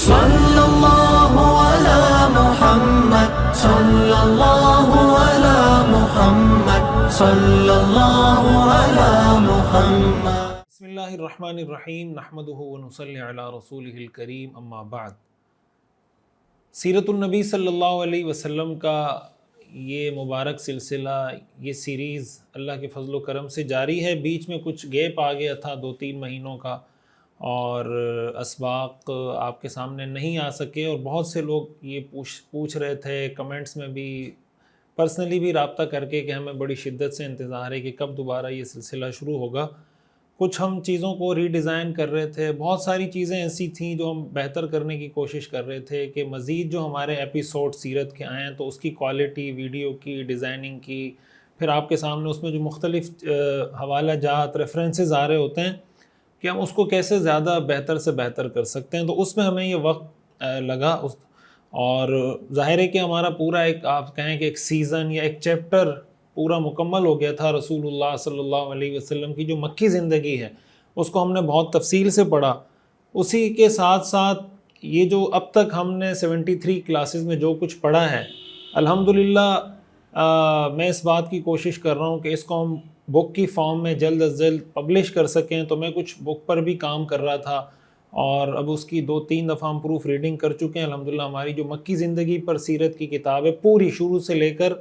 صلی اللہ علی محمد صلی اللہ علی محمد صلی اللہ علی محمد۔ بسم اللہ الرحمن الرحیم، نحمدہ ونصلی علی رسولہ الکریم، اما بعد۔ سیرت النبی صلی اللہ علیہ وسلم کا یہ مبارک سلسلہ، یہ سیریز اللہ کے فضل و کرم سے جاری ہے۔ بیچ میں کچھ گیپ آ گیا تھا 2-3 مہینوں کا، اور اسباق آپ کے سامنے نہیں آ سکے، اور بہت سے لوگ یہ پوچھ رہے تھے کمنٹس میں بھی، پرسنلی بھی رابطہ کر کے، کہ ہمیں بڑی شدت سے انتظار ہے کہ کب دوبارہ یہ سلسلہ شروع ہوگا۔ کچھ ہم چیزوں کو ری ڈیزائن کر رہے تھے، بہت ساری چیزیں ایسی تھیں جو ہم بہتر کرنے کی کوشش کر رہے تھے کہ مزید جو ہمارے ایپیسوڈ سیرت کے آئیں تو اس کی کوالٹی، ویڈیو کی ڈیزائننگ کی، پھر آپ کے سامنے اس میں جو مختلف حوالہ جات، ریفرنسز آ رہے ہوتے ہیں کہ ہم اس کو کیسے زیادہ بہتر سے بہتر کر سکتے ہیں، تو اس میں ہمیں یہ وقت لگا۔ اور ظاہر ہے کہ ہمارا پورا ایک، آپ کہیں کہ ایک سیزن یا ایک چیپٹر پورا مکمل ہو گیا تھا۔ رسول اللہ صلی اللہ علیہ وسلم کی جو مکی زندگی ہے اس کو ہم نے بہت تفصیل سے پڑھا۔ اسی کے ساتھ ساتھ یہ جو اب تک ہم نے 73 کلاسز میں جو کچھ پڑھا ہے، الحمدللہ میں اس بات کی کوشش کر رہا ہوں کہ اس کو ہم بک کی فارم میں جلد از جلد پبلش کر سکیں۔ تو میں کچھ بک پر بھی کام کر رہا تھا، اور اب اس کی 2-3 دفعہ ہم پروف ریڈنگ کر چکے ہیں۔ الحمدللہ ہماری جو مکی زندگی پر سیرت کی کتاب ہے، پوری شروع سے لے کر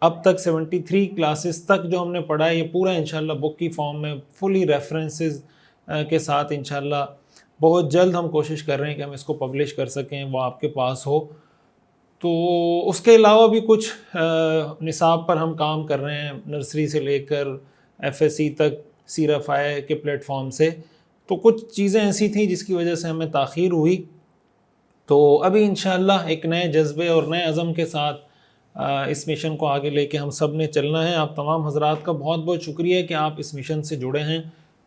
اب تک 73 کلاسز تک جو ہم نے پڑھا ہے، یہ پورا انشاءاللہ بک کی فارم میں فلی ریفرنسز کے ساتھ انشاءاللہ بہت جلد ہم کوشش کر رہے ہیں کہ ہم اس کو پبلش کر سکیں، وہ آپ کے پاس ہو۔ تو اس کے علاوہ بھی کچھ نصاب پر ہم کام کر رہے ہیں، نرسری سے لے کر FSC تک سیرفائی کے پلیٹ فارم سے۔ تو کچھ چیزیں ایسی تھیں جس کی وجہ سے ہمیں تاخیر ہوئی، تو ابھی انشاءاللہ ایک نئے جذبے اور نئے عزم کے ساتھ اس مشن کو آگے لے کے ہم سب نے چلنا ہے۔ آپ تمام حضرات کا بہت بہت شکریہ کہ آپ اس مشن سے جڑے ہیں،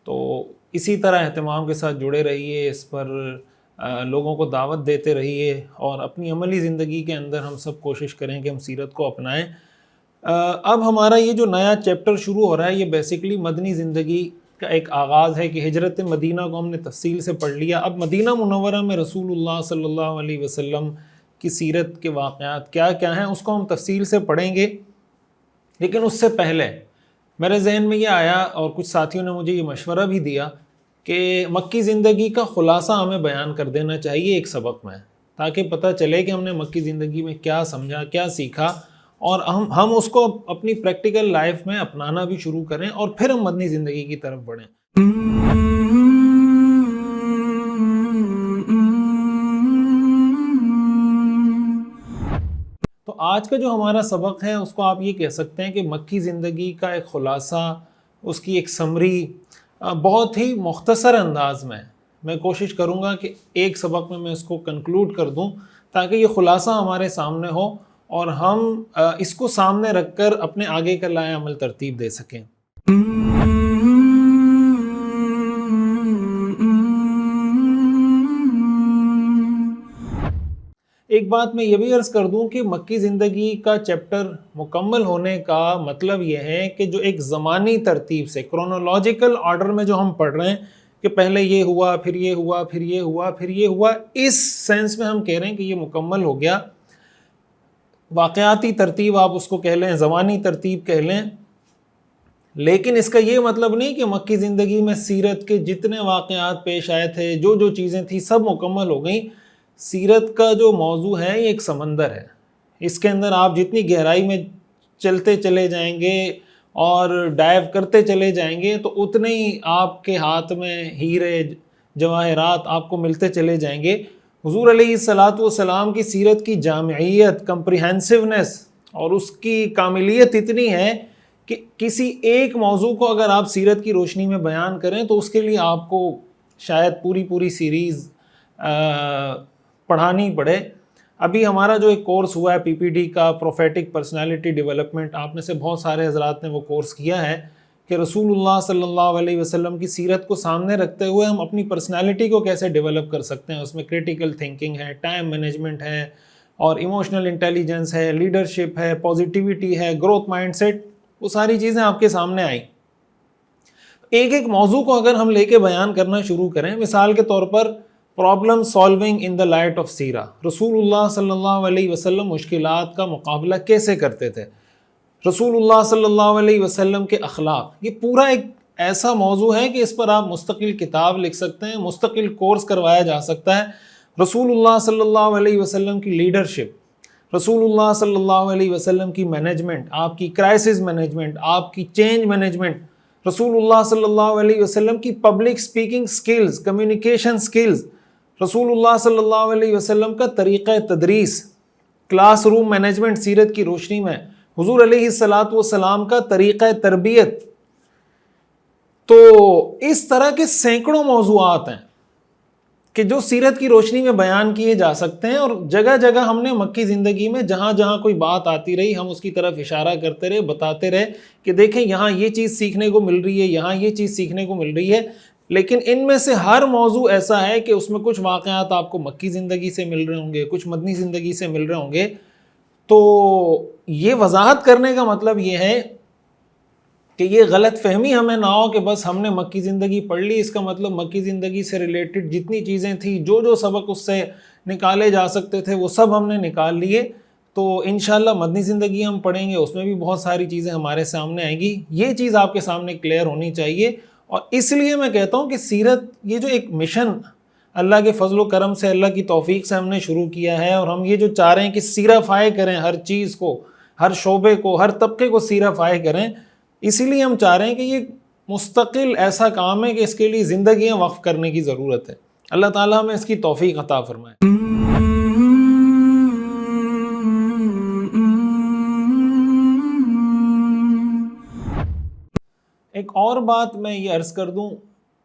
تو اسی طرح اہتمام کے ساتھ جڑے رہیے، اس پر لوگوں کو دعوت دیتے رہیے، اور اپنی عملی زندگی کے اندر ہم سب کوشش کریں کہ ہم سیرت کو اپنائیں۔ اب ہمارا یہ جو نیا چیپٹر شروع ہو رہا ہے، یہ بیسیکلی مدنی زندگی کا ایک آغاز ہے کہ ہجرت مدینہ کو ہم نے تفصیل سے پڑھ لیا۔ اب مدینہ منورہ میں رسول اللہ صلی اللہ علیہ وسلم کی سیرت کے واقعات کیا کیا ہیں، اس کو ہم تفصیل سے پڑھیں گے۔ لیکن اس سے پہلے میرے ذہن میں یہ آیا، اور کچھ ساتھیوں نے مجھے یہ مشورہ بھی دیا کہ مکی زندگی کا خلاصہ ہمیں بیان کر دینا چاہیے ایک سبق میں، تاکہ پتہ چلے کہ ہم نے مکی زندگی میں کیا سمجھا، کیا سیکھا، اور ہم اس کو اپنی پریکٹیکل لائف میں اپنانا بھی شروع کریں، اور پھر ہم مدنی زندگی کی طرف بڑھیں۔ تو آج کا جو ہمارا سبق ہے اس کو آپ یہ کہہ سکتے ہیں کہ مکی زندگی کا ایک خلاصہ، اس کی ایک سمری، بہت ہی مختصر انداز میں کوشش کروں گا کہ ایک سبق میں اس کو کنکلوڈ کر دوں، تاکہ یہ خلاصہ ہمارے سامنے ہو اور ہم اس کو سامنے رکھ کر اپنے آگے کا لائحہ عمل ترتیب دے سکیں۔ ایک بات میں یہ بھی عرض کر دوں کہ مکی زندگی کا چیپٹر مکمل ہونے کا مطلب یہ ہے کہ جو ایک زمانی ترتیب سے، کرونالوجیکل آرڈر میں جو ہم پڑھ رہے ہیں کہ پہلے یہ ہوا، پھر یہ ہوا، پھر یہ ہوا، پھر یہ ہوا، اس سینس میں ہم کہہ رہے ہیں کہ یہ مکمل ہو گیا۔ واقعاتی ترتیب آپ اس کو کہہ لیں، زمانی ترتیب کہہ لیں، لیکن اس کا یہ مطلب نہیں کہ مکی زندگی میں سیرت کے جتنے واقعات پیش آئے تھے، جو چیزیں تھیں، سب مکمل ہو گئیں۔ سیرت کا جو موضوع ہے یہ ایک سمندر ہے، اس کے اندر آپ جتنی گہرائی میں چلتے چلے جائیں گے اور ڈائیو کرتے چلے جائیں گے، تو اتنے ہی آپ کے ہاتھ میں ہیرے جواہرات آپ کو ملتے چلے جائیں گے۔ حضور علیہ الصلاۃ والسلام کی سیرت کی جامعیت، کمپریہنسونیس اور اس کی کاملیت اتنی ہے کہ کسی ایک موضوع کو اگر آپ سیرت کی روشنی میں بیان کریں تو اس کے لیے آپ کو شاید پوری سیریز پڑھانی پڑے۔ ابھی ہمارا جو ایک کورس ہوا ہے PPD کا، پروفیٹک پرسنالٹی ڈیولپمنٹ، آپ میں سے بہت سارے حضرات نے وہ کورس کیا ہے کہ رسول اللہ صلی اللہ علیہ وسلم کی سیرت کو سامنے رکھتے ہوئے ہم اپنی پرسنالٹی کو کیسے ڈیولپ کر سکتے ہیں۔ اس میں کریٹیکل تھنکنگ ہے، ٹائم مینجمنٹ ہے، اور ایموشنل انٹیلیجنس ہے، لیڈرشپ ہے، پازیٹیوٹی ہے، گروتھ مائنڈ سیٹ، وہ ساری چیزیں آپ کے سامنے آئیں۔ ایک ایک موضوع کو اگر ہم لے کے بیان کرنا شروع کریں، مثال کے طور پر problem solving in the light of سیرہ. رسول اللہ صلی اللہ علیہ وسلم مشکلات کا مقابلہ کیسے کرتے تھے, رسول اللہ صلی اللہ علیہ وسلم کے اخلاق. یہ پورا ایک ایسا موضوع ہے کہ اس پر آپ مستقل کتاب لکھ سکتے ہیں, مستقل کورس کروایا جا سکتا ہے. رسول اللہ صلی اللہ علیہ وسلم کی لیڈرشپ, رسول اللہ صلی اللہ علیہ وسلم کی مینجمنٹ, آپ کی کرائسس مینجمنٹ, آپ کی چینج مینجمنٹ, رسول اللہ صلی اللہ علیہ وسلم کی public speaking skills, communication skills, رسول اللہ صلی اللہ علیہ وسلم کا طریقہ تدریس, کلاس روم مینجمنٹ سیرت کی روشنی میں, حضور علیہ الصلاۃ والسلام کا طریقہ تربیت. تو اس طرح کے سینکڑوں موضوعات ہیں کہ جو سیرت کی روشنی میں بیان کیے جا سکتے ہیں, اور جگہ جگہ ہم نے مکی زندگی میں جہاں جہاں کوئی بات آتی رہی ہم اس کی طرف اشارہ کرتے رہے, بتاتے رہے کہ دیکھیں یہاں یہ چیز سیکھنے کو مل رہی ہے, یہاں یہ چیز سیکھنے کو مل رہی ہے. لیکن ان میں سے ہر موضوع ایسا ہے کہ اس میں کچھ واقعات آپ کو مکی زندگی سے مل رہے ہوں گے, کچھ مدنی زندگی سے مل رہے ہوں گے. تو یہ وضاحت کرنے کا مطلب یہ ہے کہ یہ غلط فہمی ہمیں نہ ہو کہ بس ہم نے مکی زندگی پڑھ لی, اس کا مطلب مکی زندگی سے ریلیٹڈ جتنی چیزیں تھیں, جو سبق اس سے نکالے جا سکتے تھے وہ سب ہم نے نکال لیے. تو انشاءاللہ مدنی زندگی ہم پڑھیں گے, اس میں بھی بہت ساری چیزیں ہمارے سامنے آئیں گی. یہ چیز آپ کے سامنے کلیئر ہونی چاہیے. اور اس لیے میں کہتا ہوں کہ سیرت یہ جو ایک مشن اللہ کے فضل و کرم سے, اللہ کی توفیق سے ہم نے شروع کیا ہے, اور ہم یہ جو چاہ رہے ہیں کہ سیرفائی کریں ہر چیز کو, ہر شعبے کو, ہر طبقے کو سیرفائی کریں, اسی لیے ہم چاہ رہے ہیں کہ یہ مستقل ایسا کام ہے کہ اس کے لیے زندگیاں وقف کرنے کی ضرورت ہے. اللہ تعالیٰ ہمیں اس کی توفیق عطا فرمائے. ایک اور بات میں یہ عرض کر دوں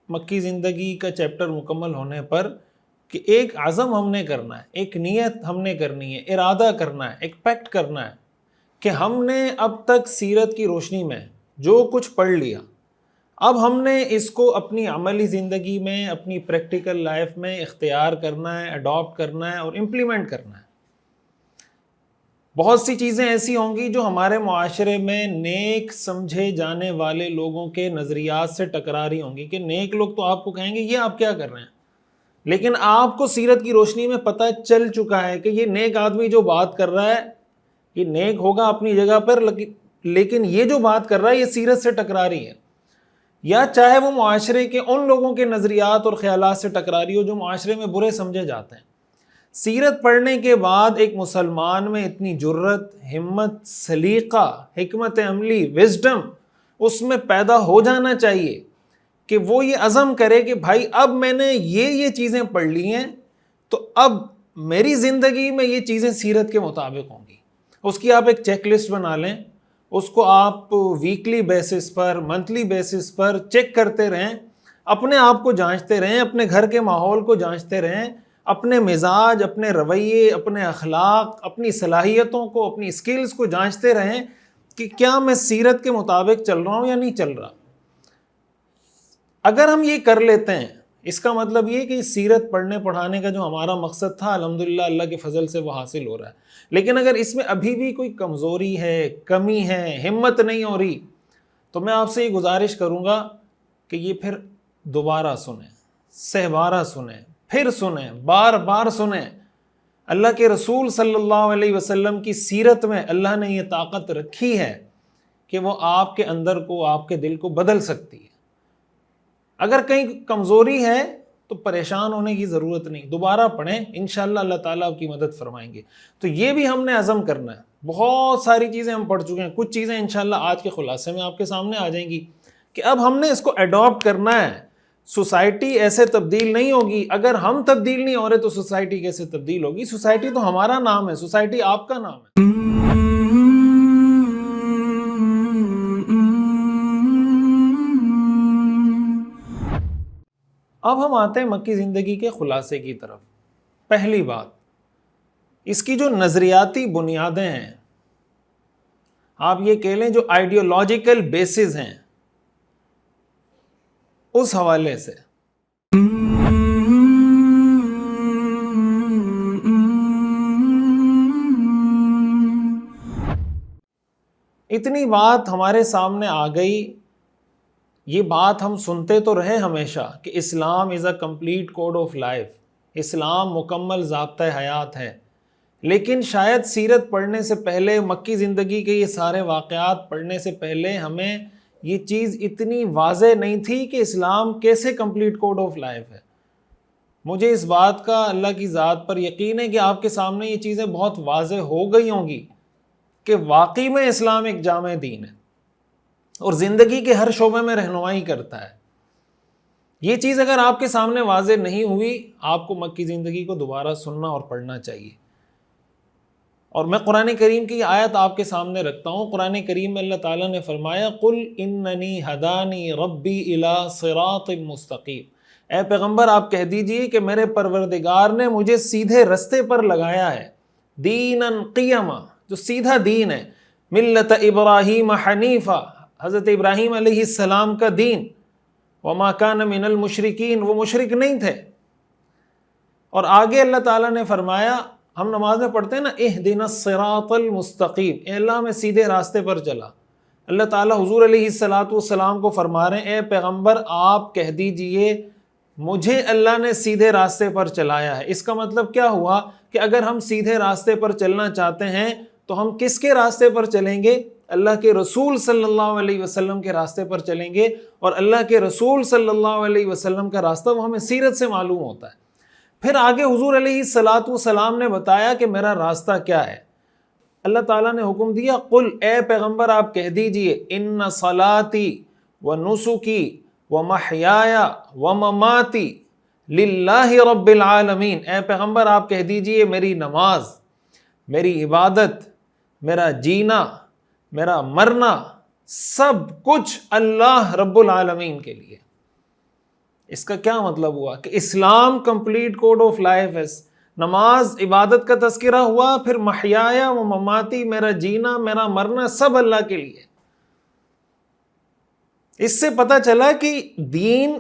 مکی زندگی کا چیپٹر مکمل ہونے پر, کہ ایک عزم ہم نے کرنا ہے, ایک نیت ہم نے کرنی ہے, ارادہ کرنا ہے, ایک پیکٹ کرنا ہے کہ ہم نے اب تک سیرت کی روشنی میں جو کچھ پڑھ لیا, اب ہم نے اس کو اپنی عملی زندگی میں, اپنی پریکٹیکل لائف میں اختیار کرنا ہے, اڈاپٹ کرنا ہے اور امپلیمنٹ کرنا ہے. بہت سی چیزیں ایسی ہوں گی جو ہمارے معاشرے میں نیک سمجھے جانے والے لوگوں کے نظریات سے ٹکرا رہی ہوں گی, کہ نیک لوگ تو آپ کو کہیں گے یہ آپ کیا کر رہے ہیں, لیکن آپ کو سیرت کی روشنی میں پتہ چل چکا ہے کہ یہ نیک آدمی جو بات کر رہا ہے یہ نیک ہوگا اپنی جگہ پر, لیکن یہ جو بات کر رہا ہے یہ سیرت سے ٹکرا رہی ہے. یا چاہے وہ معاشرے کے ان لوگوں کے نظریات اور خیالات سے ٹکرا رہی ہو جو معاشرے میں برے سمجھے جاتے ہیں. سیرت پڑھنے کے بعد ایک مسلمان میں اتنی جرت, ہمت, سلیقہ, حکمت عملی, وزڈم اس میں پیدا ہو جانا چاہیے کہ وہ یہ عزم کرے کہ بھائی اب میں نے یہ چیزیں پڑھ لی ہیں تو اب میری زندگی میں یہ چیزیں سیرت کے مطابق ہوں گی. اس کی آپ ایک چیک لسٹ بنا لیں, اس کو آپ ویکلی بیسس پر, منتھلی بیسس پر چیک کرتے رہیں, اپنے آپ کو جانچتے رہیں, اپنے گھر کے ماحول کو جانچتے رہیں, اپنے مزاج, اپنے رویے, اپنے اخلاق, اپنی صلاحیتوں کو, اپنی سکلز کو جانچتے رہیں کہ کیا میں سیرت کے مطابق چل رہا ہوں یا نہیں چل رہا. اگر ہم یہ کر لیتے ہیں اس کا مطلب یہ کہ سیرت پڑھنے پڑھانے کا جو ہمارا مقصد تھا الحمدللہ اللہ کے فضل سے وہ حاصل ہو رہا ہے. لیکن اگر اس میں ابھی بھی کوئی کمزوری ہے, کمی ہے, ہمت نہیں ہو رہی, تو میں آپ سے یہ گزارش کروں گا کہ یہ پھر دوبارہ سنیں, سہبارہ سنیں, پھر سنیں, بار بار سنیں. اللہ کے رسول صلی اللہ علیہ وسلم کی سیرت میں اللہ نے یہ طاقت رکھی ہے کہ وہ آپ کے اندر کو, آپ کے دل کو بدل سکتی ہے. اگر کہیں کمزوری ہے تو پریشان ہونے کی ضرورت نہیں, دوبارہ پڑھیں, انشاءاللہ اللہ تعالیٰ آپ کی مدد فرمائیں گے. تو یہ بھی ہم نے عزم کرنا ہے. بہت ساری چیزیں ہم پڑھ چکے ہیں, کچھ چیزیں انشاءاللہ آج کے خلاصے میں آپ کے سامنے آ جائیں گی کہ اب ہم نے اس کو اڈاپٹ کرنا ہے. سوسائٹی ایسے تبدیل نہیں ہوگی, اگر ہم تبدیل نہیں ہو رہے تو سوسائٹی کیسے تبدیل ہوگی. سوسائٹی تو ہمارا نام ہے, سوسائٹی آپ کا نام ہے. اب ہم آتے ہیں مکی زندگی کے خلاصے کی طرف. پہلی بات, اس کی جو نظریاتی بنیادیں ہیں, آپ یہ کہہ لیں جو آئیڈیولوجیکل بیسز ہیں, اس حوالے سے اتنی بات ہمارے سامنے آ گئی. یہ بات ہم سنتے تو رہے ہمیشہ کہ Islam is a complete code of life, اسلام مکمل ضابطۂ حیات ہے، لیکن شاید سیرت پڑھنے سے پہلے، مکی زندگی کے یہ سارے واقعات پڑھنے سے پہلے ہمیں یہ چیز اتنی واضح نہیں تھی کہ اسلام کیسے کمپلیٹ کوڈ آف لائف ہے۔ مجھے اس بات کا اللہ کی ذات پر یقین ہے کہ آپ کے سامنے یہ چیزیں بہت واضح ہو گئی ہوں گی کہ واقعی میں اسلام ایک جامع دین ہے اور زندگی کے ہر شعبے میں رہنمائی کرتا ہے۔ یہ چیز اگر آپ کے سامنے واضح نہیں ہوئی، آپ کو مکی زندگی کو دوبارہ سننا اور پڑھنا چاہیے۔ اور میں قرآن کریم کی آیت آپ کے سامنے رکھتا ہوں۔ قرآن کریم میں اللہ تعالیٰ نے فرمایا قُلْ إِنَّنِي هَدَانِي رَبِّي إِلَىٰ صِرَاطٍ مُسْتَقِيمٍ، اے پیغمبر آپ کہہ دیجئے کہ میرے پروردگار نے مجھے سیدھے رستے پر لگایا ہے، دیناً قیما، جو سیدھا دین ہے، ملت ابراہیم حنیفہ، حضرت ابراہیم علیہ السلام کا دین، وما کان من المشرکین، وہ مشرک نہیں تھے۔ اور آگے اللہ تعالیٰ نے فرمایا، ہم نماز میں پڑھتے ہیں نا اہدنا الصراط المستقیم، اے اللہ میں سیدھے راستے پر چلا۔ اللہ تعالیٰ حضور علیہ السلام کو فرما رہے ہیں اے پیغمبر آپ کہہ دیجئے مجھے اللہ نے سیدھے راستے پر چلایا ہے۔ اس کا مطلب کیا ہوا کہ اگر ہم سیدھے راستے پر چلنا چاہتے ہیں تو ہم کس کے راستے پر چلیں گے؟ اللہ کے رسول صلی اللہ علیہ وسلم کے راستے پر چلیں گے، اور اللہ کے رسول صلی اللہ علیہ وسلم کا راستہ وہ ہمیں سیرت سے معلوم ہوتا ہے۔ پھر آگے حضور علیہ السلام نے بتایا کہ میرا راستہ کیا ہے۔ اللہ تعالیٰ نے حکم دیا قل، اے پیغمبر آپ کہہ دیجئے ان صلاتی و نسکی و محیایا و مماتی للہ رب العالمین، اے پیغمبر آپ کہہ دیجئے میری نماز، میری عبادت، میرا جینا، میرا مرنا، سب کچھ اللہ رب العالمین کے لیے۔ اس کا کیا مطلب ہوا کہ اسلام کمپلیٹ کوڈ آف لائف ہے۔ نماز عبادت کا تذکرہ ہوا، پھر محیایا و مماتی، میرا جینا میرا مرنا سب اللہ کے لیے۔ اس سے پتہ چلا کہ دین،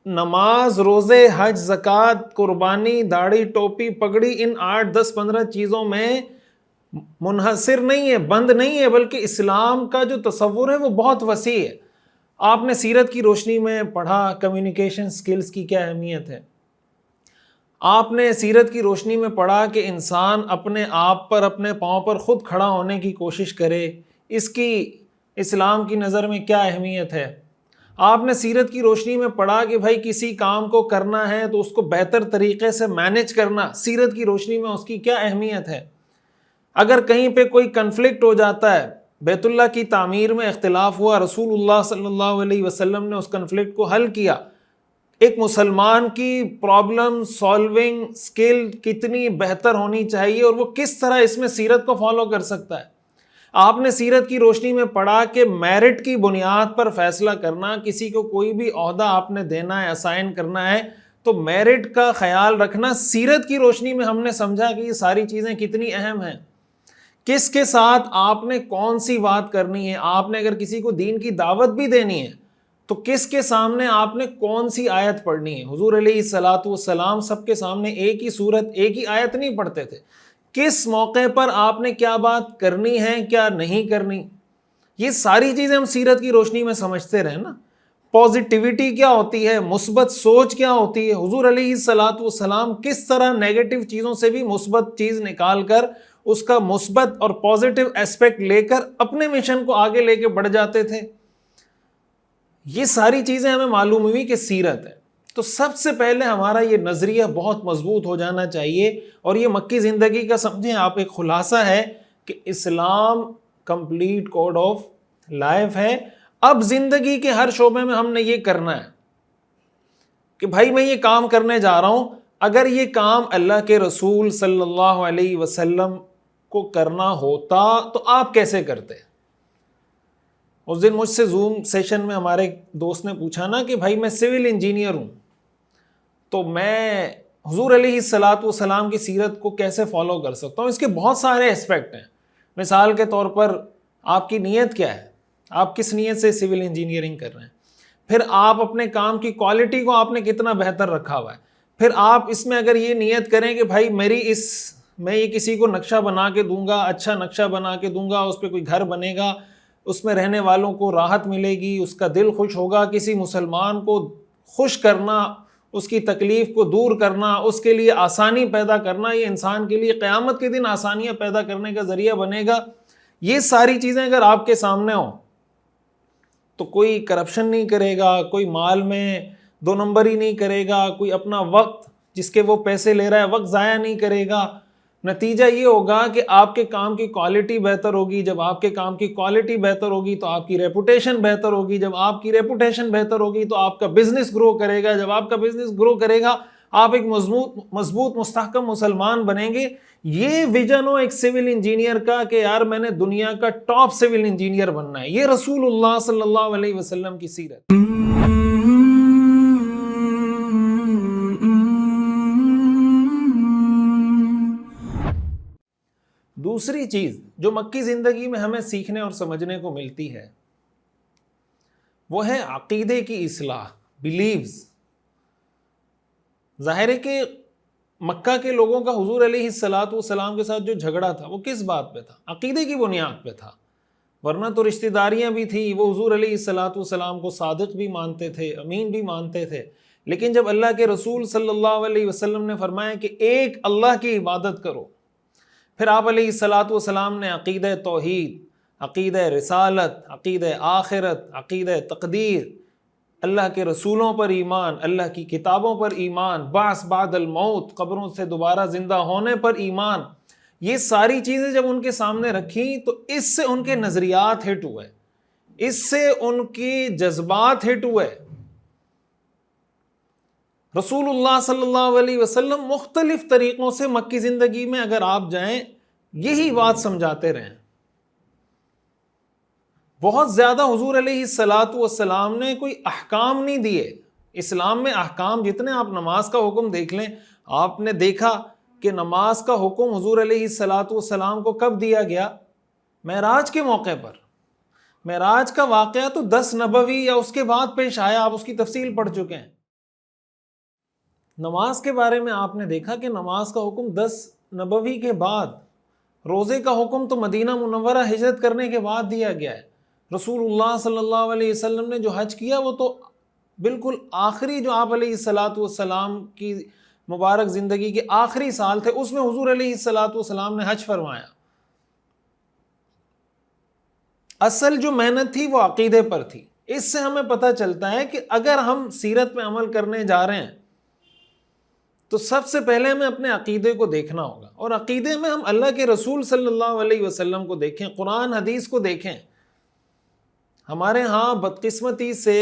نماز، روزے، حج، زکوٰۃ، قربانی، داڑھی، ٹوپی، پگڑی، ان 8 10 15 چیزوں میں منحصر نہیں ہے، بند نہیں ہے، بلکہ اسلام کا جو تصور ہے وہ بہت وسیع ہے۔ آپ نے سیرت کی روشنی میں پڑھا کمیونیکیشن سکلز کی کیا اہمیت ہے، آپ نے سیرت کی روشنی میں پڑھا کہ انسان اپنے آپ پر، اپنے پاؤں پر خود کھڑا ہونے کی کوشش کرے، اس کی اسلام کی نظر میں کیا اہمیت ہے۔ آپ نے سیرت کی روشنی میں پڑھا کہ بھائی کسی کام کو کرنا ہے تو اس کو بہتر طریقے سے مینیج کرنا، سیرت کی روشنی میں اس کی کیا اہمیت ہے۔ اگر کہیں پہ کوئی کنفلکٹ ہو جاتا ہے، بیت اللہ کی تعمیر میں اختلاف ہوا، رسول اللہ صلی اللہ علیہ وسلم نے اس کنفلکٹ کو حل کیا۔ ایک مسلمان کی پرابلم سالونگ سکل کتنی بہتر ہونی چاہیے اور وہ کس طرح اس میں سیرت کو فالو کر سکتا ہے۔ آپ نے سیرت کی روشنی میں پڑھا کہ میرٹ کی بنیاد پر فیصلہ کرنا، کسی کو کوئی بھی عہدہ آپ نے دینا ہے، اسائن کرنا ہے، تو میرٹ کا خیال رکھنا سیرت کی روشنی میں ہم نے سمجھا کہ یہ ساری چیزیں کتنی اہم ہیں۔ کس کے ساتھ آپ نے کون سی بات کرنی ہے، آپ نے اگر کسی کو دین کی دعوت بھی دینی ہے تو کس کے سامنے آپ نے کون سی آیت پڑھنی ہے۔ حضور علیہ السلام سب کے سامنے ایک ہی صورت، ایک ہی آیت نہیں پڑھتے تھے۔ کس موقع پر آپ نے کیا بات کرنی ہے، کیا نہیں کرنی، یہ ساری چیزیں ہم سیرت کی روشنی میں سمجھتے رہے نا۔ پازیٹیوٹی کیا ہوتی ہے، مثبت سوچ کیا ہوتی ہے، حضور علیہ السلام کس طرح نیگیٹو چیزوں سے بھی مثبت چیز نکال کر اس کا مثبت اور پازیٹیو ایسپیکٹ لے کر اپنے مشن کو آگے لے کے بڑھ جاتے تھے۔ یہ ساری چیزیں ہمیں معلوم ہوئی کہ سیرت ہے۔ تو سب سے پہلے ہمارا یہ نظریہ بہت مضبوط ہو جانا چاہیے، اور یہ مکی زندگی کا سمجھیں آپ ایک خلاصہ ہے کہ اسلام کمپلیٹ کوڈ آف لائف ہے۔ اب زندگی کے ہر شعبے میں ہم نے یہ کرنا ہے کہ بھائی میں یہ کام کرنے جا رہا ہوں، اگر یہ کام اللہ کے رسول صلی اللہ علیہ وسلم کو کرنا ہوتا تو آپ کیسے کرتے؟ اس دن مجھ سے زوم سیشن میں ہمارے دوست نے پوچھا نا کہ بھائی میں سول انجینئر ہوں، تو میں حضور علیہ السلام کی سیرت کو کیسے فالو کر سکتا ہوں؟ اس کے بہت سارے اسپیکٹ ہیں۔ مثال کے طور پر آپ کی نیت کیا ہے، آپ کس نیت سے سول انجینئرنگ کر رہے ہیں، پھر آپ اپنے کام کی کوالٹی کو آپ نے کتنا بہتر رکھا ہوا ہے، پھر آپ اس میں اگر یہ نیت کریں کہ بھائی میں یہ کسی کو نقشہ بنا کے دوں گا، اچھا نقشہ بنا کے دوں گا، اس پہ کوئی گھر بنے گا، اس میں رہنے والوں کو راحت ملے گی، اس کا دل خوش ہوگا، کسی مسلمان کو خوش کرنا، اس کی تکلیف کو دور کرنا، اس کے لیے آسانی پیدا کرنا، یہ انسان کے لیے قیامت کے دن آسانیاں پیدا کرنے کا ذریعہ بنے گا۔ یہ ساری چیزیں اگر آپ کے سامنے ہوں تو کوئی کرپشن نہیں کرے گا، کوئی مال میں 2 نمبری نہیں کرے گا، کوئی اپنا وقت جس کے وہ پیسے لے رہا ہے وقت ضائع نہیں کرے گا۔ نتیجہ یہ ہوگا کہ آپ کے کام کی کوالٹی بہتر ہوگی۔ جب آپ کے کام کی کوالٹی بہتر ہوگی تو آپ کی ریپوٹیشن بہتر ہوگی۔ جب آپ کی ریپوٹیشن بہتر ہوگی تو آپ کا بزنس گرو کرے گا۔ جب آپ کا بزنس گرو کرے گا آپ ایک مضبوط مستحکم مسلمان بنیں گے۔ یہ ویژن ہو ایک سول انجینئر کا کہ یار میں نے دنیا کا ٹاپ سول انجینئر بننا ہے، یہ رسول اللہ صلی اللہ علیہ وسلم کی سیرت۔ دوسری چیز جو مکی زندگی میں ہمیں سیکھنے اور سمجھنے کو ملتی ہے وہ ہے عقیدے کی اصلاح، بیلیوز۔ ظاہر ہے کہ مکہ کے لوگوں کا حضور علیہ السلام کے ساتھ جو جھگڑا تھا وہ کس بات پہ تھا؟ عقیدے کی بنیاد پہ تھا، ورنہ تو رشتہ داریاں بھی تھیں، وہ حضور علیہ السلام کو صادق بھی مانتے تھے، امین بھی مانتے تھے۔ لیکن جب اللہ کے رسول صلی اللہ علیہ وسلم نے فرمایا کہ ایک اللہ کی عبادت کرو، پھر آپ علیہ السلام نے عقیدہ توحید، عقیدہ رسالت، عقیدہ آخرت، عقیدہ تقدیر، اللہ کے رسولوں پر ایمان، اللہ کی کتابوں پر ایمان، بعث بعد الموت، قبروں سے دوبارہ زندہ ہونے پر ایمان، یہ ساری چیزیں جب ان کے سامنے رکھی تو اس سے ان کے نظریات ہٹ ہوئے، اس سے ان کی جذبات ہٹ ہوئے۔ رسول اللہ صلی اللہ علیہ وسلم مختلف طریقوں سے مکی زندگی میں اگر آپ جائیں یہی بات سمجھاتے رہیں۔ بہت زیادہ حضور علیہ السلام نے کوئی احکام نہیں دیے۔ اسلام میں احکام جتنے، آپ نماز کا حکم دیکھ لیں، آپ نے دیکھا کہ نماز کا حکم حضور علیہ السلام کو کب دیا گیا؟ معراج کے موقع پر۔ معراج کا واقعہ تو 10 نبوی یا اس کے بعد پیش آیا، آپ اس کی تفصیل پڑھ چکے ہیں۔ نماز کے بارے میں آپ نے دیکھا کہ نماز کا حکم 10 نبوی کے بعد، روزے کا حکم تو مدینہ منورہ ہجرت کرنے کے بعد دیا گیا ہے۔ رسول اللہ صلی اللہ علیہ وسلم نے جو حج کیا وہ تو بالکل آخری، جو آپ علیہ السلام کی مبارک زندگی کے آخری سال تھے اس میں حضور علیہ السلام نے حج فرمایا۔ اصل جو محنت تھی وہ عقیدے پر تھی۔ اس سے ہمیں پتہ چلتا ہے کہ اگر ہم سیرت پہ عمل کرنے جا رہے ہیں تو سب سے پہلے ہمیں اپنے عقیدے کو دیکھنا ہوگا، اور عقیدے میں ہم اللہ کے رسول صلی اللہ علیہ وسلم کو دیکھیں، قرآن حدیث کو دیکھیں۔ ہمارے ہاں بدقسمتی سے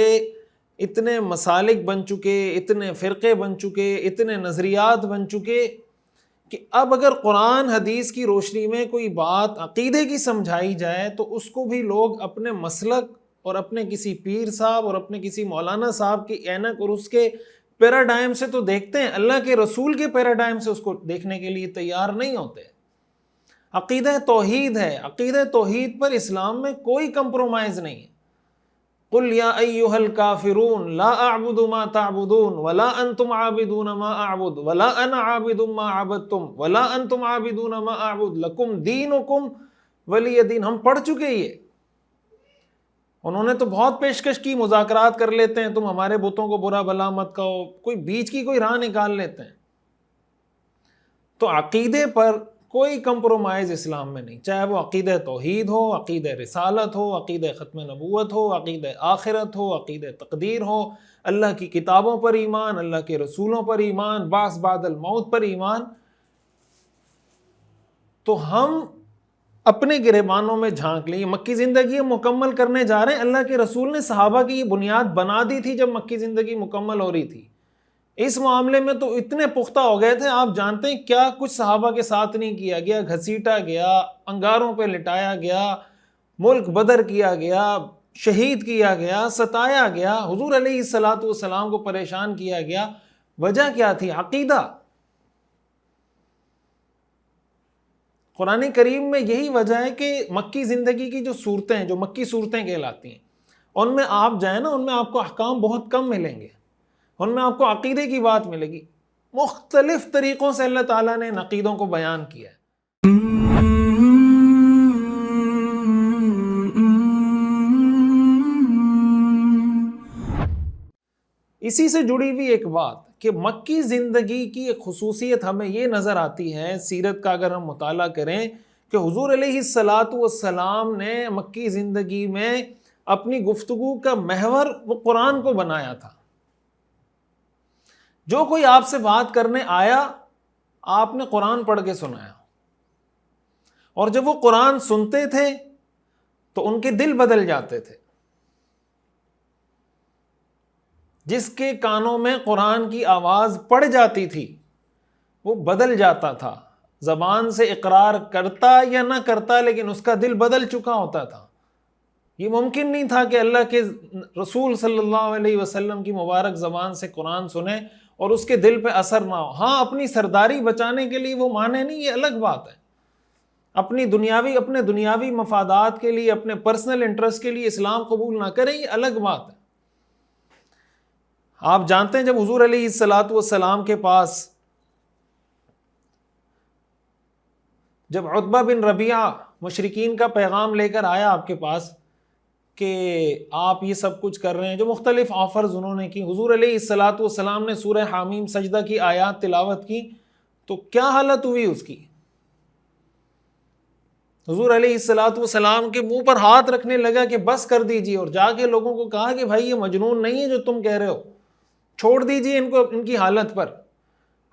اتنے مسالک بن چکے، اتنے فرقے بن چکے، اتنے نظریات بن چکے کہ اب اگر قرآن حدیث کی روشنی میں کوئی بات عقیدے کی سمجھائی جائے تو اس کو بھی لوگ اپنے مسلک اور اپنے کسی پیر صاحب اور اپنے کسی مولانا صاحب کی اینک اور اس کے پیراڈائم سے تو دیکھتے ہیں، اللہ کے رسول کے پیراڈائم سے اس کو دیکھنے کے لیے تیار نہیں ہوتے۔ عقیدہ توحید ہے، عقیدہ توحید پر اسلام میں کوئی کمپرومائز نہیں ہے۔ قُلْ يَا أَيُّهَا الْكَافِرُونَ لَا أَعْبُدُ مَا تَعْبُدُونَ وَلَا أَنْتُمْ عَابِدُونَ مَا أَعْبُدُ وَلَا أَنَا عَابِدٌ مَا عَبَدتُّمْ وَلَا أَنْتُمْ عَابِدُونَ مَا أَعْبُدُ لَكُمْ دِينُكُمْ وَلِيَ دِينِ۔ ہم پڑھ چکے یہ، انہوں نے تو بہت پیشکش کی، مذاکرات کر لیتے ہیں، تم ہمارے بتوں کو برا بھلا مت کہو، کوئی بیچ کی کوئی راہ نکال لیتے ہیں۔ تو عقیدے پر کوئی کمپرومائز اسلام میں نہیں، چاہے وہ عقیدہ توحید ہو، عقیدہ رسالت ہو، عقیدہ ختم نبوت ہو، عقیدہ آخرت ہو، عقیدہ تقدیر ہو، اللہ کی کتابوں پر ایمان، اللہ کے رسولوں پر ایمان، بعث بعد الموت پر ایمان۔ تو ہم اپنے گریبانوں میں جھانک لیں، مکی زندگی مکمل کرنے جا رہے ہیں۔ اللہ کے رسول نے صحابہ کی یہ بنیاد بنا دی تھی جب مکی زندگی مکمل ہو رہی تھی۔ اس معاملے میں تو اتنے پختہ ہو گئے تھے، آپ جانتے ہیں کیا کچھ صحابہ کے ساتھ نہیں کیا گیا، گھسیٹا گیا، انگاروں پہ لٹایا گیا، ملک بدر کیا گیا، شہید کیا گیا، ستایا گیا، حضور علیہ السلام کو پریشان کیا گیا۔ وجہ کیا تھی؟ عقیدہ۔ قرآن کریم میں یہی وجہ ہے کہ مکی زندگی کی جو صورتیں ہیں، جو مکی صورتیں کہلاتی ہیں، ان میں آپ جائیں نا، ان میں آپ کو احکام بہت کم ملیں گے، ان میں آپ کو عقیدے کی بات ملے گی۔ مختلف طریقوں سے اللہ تعالیٰ نے ان عقیدوں کو بیان کیا ہے۔ اسی سے جڑی ہوئی ایک بات کہ مکی زندگی کی ایک خصوصیت ہمیں یہ نظر آتی ہے سیرت کا اگر ہم مطالعہ کریں کہ حضور علیہ الصلاۃ والسلام نے مکی زندگی میں اپنی گفتگو کا محور وہ قرآن کو بنایا تھا. جو کوئی آپ سے بات کرنے آیا آپ نے قرآن پڑھ کے سنایا, اور جب وہ قرآن سنتے تھے تو ان کے دل بدل جاتے تھے. جس کے کانوں میں قرآن کی آواز پڑ جاتی تھی وہ بدل جاتا تھا, زبان سے اقرار کرتا یا نہ کرتا لیکن اس کا دل بدل چکا ہوتا تھا. یہ ممکن نہیں تھا کہ اللہ کے رسول صلی اللہ علیہ وسلم کی مبارک زبان سے قرآن سنے اور اس کے دل پہ اثر نہ ہو. ہاں اپنی سرداری بچانے کے لیے وہ مانے نہیں, یہ الگ بات ہے. اپنے دنیاوی مفادات کے لیے, اپنے پرسنل انٹرسٹ کے لیے اسلام قبول نہ کریں, یہ الگ بات ہے. آپ جانتے ہیں جب حضور علیہ الصلاۃ والسلام کے پاس جب عتبہ بن ربیعہ مشرکین کا پیغام لے کر آیا آپ کے پاس کہ آپ یہ سب کچھ کر رہے ہیں, جو مختلف آفرز انہوں نے کی, حضور علیہ الصلاۃ والسلام نے سورہ حامیم سجدہ کی آیات تلاوت کی تو کیا حالت ہوئی اس کی. حضور علیہ الصلاۃ والسلام کے منہ پر ہاتھ رکھنے لگا کہ بس کر دیجیے, اور جا کے لوگوں کو کہا کہ بھائی یہ مجنون نہیں ہے جو تم کہہ رہے ہو, چھوڑ دیجیے ان کو ان کی حالت پر.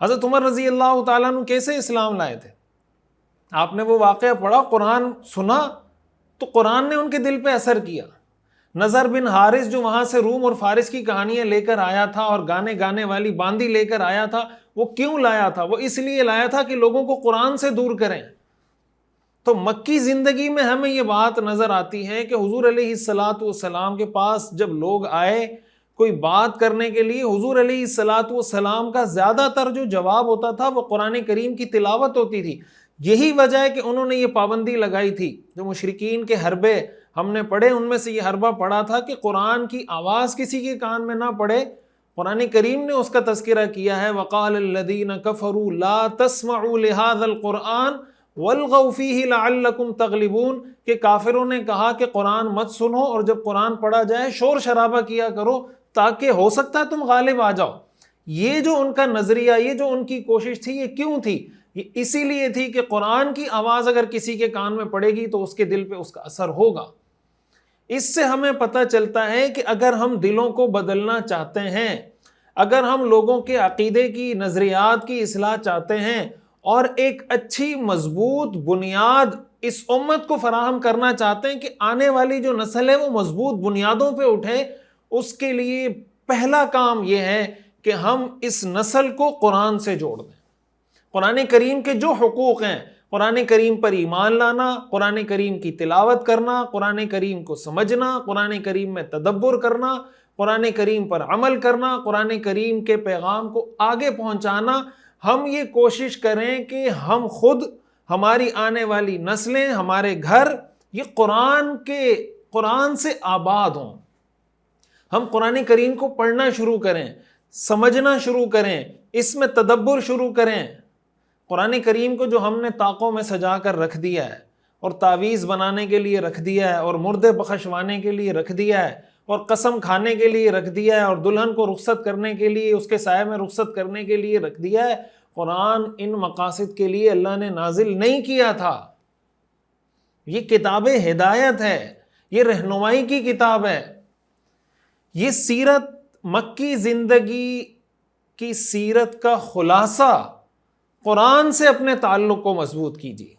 حضرت عمر رضی اللہ تعالیٰ عنہ کیسے اسلام لائے تھے, آپ نے وہ واقعہ پڑھا, قرآن سنا تو قرآن نے ان کے دل پہ اثر کیا. نضر بن حارث جو وہاں سے روم اور فارس کی کہانیاں لے کر آیا تھا اور گانے والی باندی لے کر آیا تھا, وہ کیوں لایا تھا؟ وہ اس لیے لایا تھا کہ لوگوں کو قرآن سے دور کریں. تو مکی زندگی میں ہمیں یہ بات نظر آتی ہے کہ حضور علیہ الصلاۃ والسلام کے پاس جب لوگ آئے کوئی بات کرنے کے لیے, حضور علیہ الصلاۃ والسلام کا زیادہ تر جو جواب ہوتا تھا وہ قرآن کریم کی تلاوت ہوتی تھی. یہی وجہ ہے کہ انہوں نے یہ پابندی لگائی تھی. جو مشرکین کے حربے ہم نے پڑھے ان میں سے یہ حربہ پڑھا تھا کہ قرآن کی آواز کسی کے کان میں نہ پڑے. قرآن کریم نے اس کا تذکرہ کیا ہے, وقال الذین کفروا لا تسمعوا لهذا القرآن والغوا فیہ لعلکم تغلبون, کہ کافروں نے کہا کہ قرآن مت سنو اور جب قرآن پڑھا جائے شور شرابہ کیا کرو تاکہ ہو سکتا ہے تم غالب آ جاؤ. یہ جو ان کا نظریہ, یہ جو ان کی کوشش تھی, یہ کیوں تھی؟ یہ اسی لیے تھی کہ قرآن کی آواز اگر کسی کے کان میں پڑے گی تو اس کے دل پہ اس کا اثر ہوگا. اس سے ہمیں پتہ چلتا ہے کہ اگر ہم دلوں کو بدلنا چاہتے ہیں, اگر ہم لوگوں کے عقیدے کی, نظریات کی اصلاح چاہتے ہیں اور ایک اچھی مضبوط بنیاد اس امت کو فراہم کرنا چاہتے ہیں کہ آنے والی جو نسل ہے وہ مضبوط بنیادوں پہ اٹھے, اس کے لیے پہلا کام یہ ہے کہ ہم اس نسل کو قرآن سے جوڑ دیں. قرآن کریم کے جو حقوق ہیں, قرآن کریم پر ایمان لانا, قرآن کریم کی تلاوت کرنا, قرآن کریم کو سمجھنا, قرآن کریم میں تدبر کرنا, قرآن کریم پر عمل کرنا, قرآن کریم کے پیغام کو آگے پہنچانا, ہم یہ کوشش کریں کہ ہم خود, ہماری آنے والی نسلیں, ہمارے گھر یہ قرآن سے آباد ہوں. ہم قرآن کریم کو پڑھنا شروع کریں, سمجھنا شروع کریں, اس میں تدبر شروع کریں. قرآن کریم کو جو ہم نے طاقوں میں سجا کر رکھ دیا ہے اور تعویذ بنانے کے لیے رکھ دیا ہے اور مردے بخشوانے کے لیے رکھ دیا ہے اور قسم کھانے کے لیے رکھ دیا ہے اور دلہن کو رخصت کرنے کے لیے, اس کے سائے میں رخصت کرنے کے لیے رکھ دیا ہے, قرآن ان مقاصد کے لیے اللہ نے نازل نہیں کیا تھا. یہ کتاب ہدایت ہے, یہ رہنمائی کی کتاب ہے. یہ سیرت, مکی زندگی کی سیرت کا خلاصہ قرآن سے اپنے تعلق کو مضبوط کیجیے.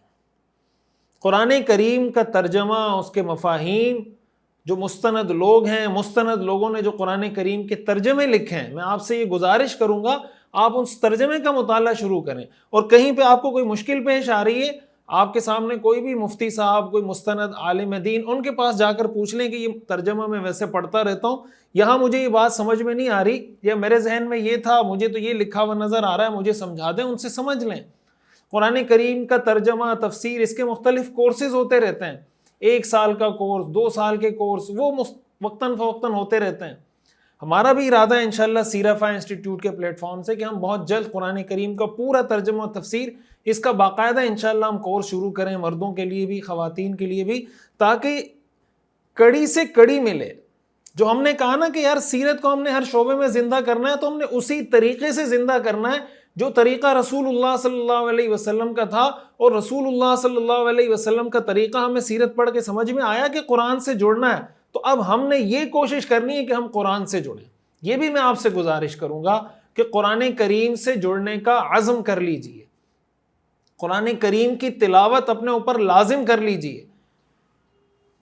قرآن کریم کا ترجمہ, اس کے مفاہیم, جو مستند لوگ ہیں, مستند لوگوں نے جو قرآن کریم کے ترجمے لکھے ہیں, میں آپ سے یہ گزارش کروں گا آپ اس ترجمے کا مطالعہ شروع کریں. اور کہیں پہ آپ کو کوئی مشکل پیش آ رہی ہے, آپ کے سامنے کوئی بھی مفتی صاحب, کوئی مستند عالم دین, ان کے پاس جا کر پوچھ لیں کہ یہ ترجمہ میں ویسے پڑھتا رہتا ہوں, یہاں مجھے یہ بات سمجھ میں نہیں آ رہی, یا میرے ذہن میں یہ تھا, مجھے تو یہ لکھا ہوا نظر آ رہا ہے, مجھے سمجھا دیں, ان سے سمجھ لیں. قرآن کریم کا ترجمہ, تفسیر, اس کے مختلف کورسز ہوتے رہتے ہیں, 1 سال کا کورس, 2 سال کے کورس, وہ وقتاً فوقتاً ہوتے رہتے ہیں. ہمارا بھی ارادہ ہے انشاءاللہ سیرفا انسٹیٹیوٹ کے پلیٹ فارم سے کہ ہم بہت جلد قرآن کریم کا پورا ترجمہ و تفسیر, اس کا باقاعدہ انشاءاللہ ہم کورس شروع کریں, مردوں کے لیے بھی خواتین کے لیے بھی, تاکہ کڑی سے کڑی ملے, جو ہم نے کہا نا کہ یار سیرت کو ہم نے ہر شعبے میں زندہ کرنا ہے، تو ہم نے اسی طریقے سے زندہ کرنا ہے جو طریقہ رسول اللہ صلی اللہ علیہ وسلم کا تھا، اور رسول اللہ صلی اللہ علیہ وسلم کا طریقہ ہمیں سیرت پڑھ کے سمجھ میں آیا کہ قرآن سے جڑنا ہے، تو اب ہم نے یہ کوشش کرنی ہے کہ ہم قرآن سے جڑیں۔ یہ بھی میں آپ سے گزارش کروں گا کہ قرآن کریم سے جڑنے کا عزم کر لیجئے، قرآن کریم کی تلاوت اپنے اوپر لازم کر لیجئے۔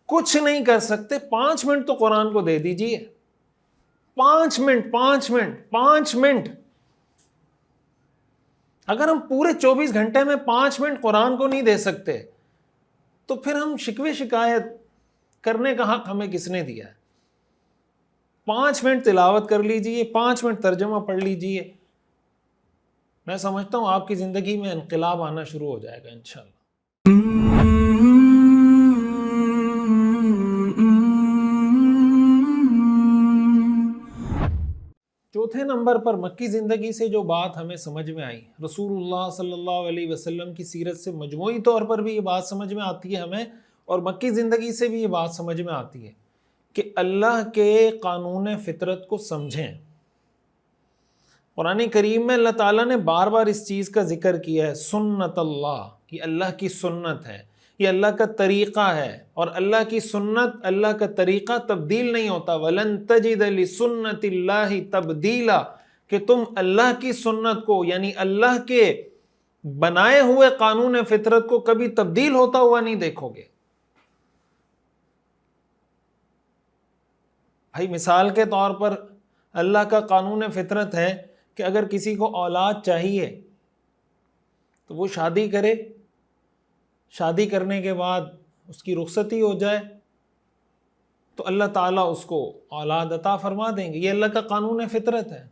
کچھ نہیں کر سکتے، 5 منٹ تو قرآن کو دے دیجئے، 5 منٹ۔ اگر ہم پورے 24 گھنٹے میں 5 منٹ قرآن کو نہیں دے سکتے تو پھر ہم شکوے شکایت کرنے کا حق ہمیں کس نے دیا ہے؟ 5 منٹ تلاوت کر لیجئے، 5 منٹ ترجمہ پڑھ لیجئے، میں سمجھتا ہوں آپ کی زندگی میں انقلاب آنا شروع ہو جائے گا انشاءاللہ۔ چوتھے نمبر پر مکی زندگی سے جو بات ہمیں سمجھ میں آئی، رسول اللہ صلی اللہ علیہ وسلم کی سیرت سے مجموعی طور پر بھی یہ بات سمجھ میں آتی ہے ہمیں، اور مکی زندگی سے بھی یہ بات سمجھ میں آتی ہے کہ اللہ کے قانون فطرت کو سمجھیں۔ قرآن کریم میں اللہ تعالیٰ نے بار بار اس چیز کا ذکر کیا ہے، سنت اللہ، یہ اللہ کی سنت ہے، یہ اللہ کا طریقہ ہے، اور اللہ کی سنت، اللہ کا طریقہ تبدیل نہیں ہوتا۔ وَلَن تَجِدَ لِسُنَّتِ اللَّهِ تَبْدِيلًا، کہ تم اللہ کی سنت کو، یعنی اللہ کے بنائے ہوئے قانون فطرت کو کبھی تبدیل ہوتا ہوا نہیں دیکھو گے۔ بھائی مثال کے طور پر اللہ کا قانون فطرت ہے کہ اگر کسی کو اولاد چاہیے تو وہ شادی کرے، شادی کرنے کے بعد اس کی رخصتی ہو جائے تو اللہ تعالیٰ اس کو اولاد عطا فرما دیں گے، یہ اللہ کا قانون فطرت ہے۔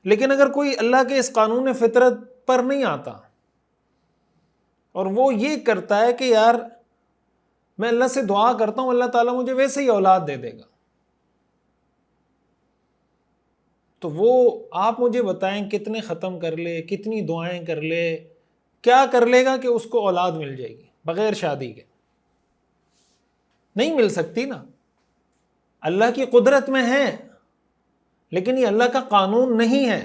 لیکن اگر کوئی اللہ کے اس قانون فطرت پر نہیں آتا اور وہ یہ کرتا ہے کہ یار میں اللہ سے دعا کرتا ہوں، اللہ تعالیٰ مجھے ویسے ہی اولاد دے دے گا، تو وہ آپ مجھے بتائیں کتنے ختم کر لے، کتنی دعائیں کر لے، کیا کر لے گا کہ اس کو اولاد مل جائے گی بغیر شادی کے؟ نہیں مل سکتی نا۔ اللہ کی قدرت میں ہے لیکن یہ اللہ کا قانون نہیں ہے۔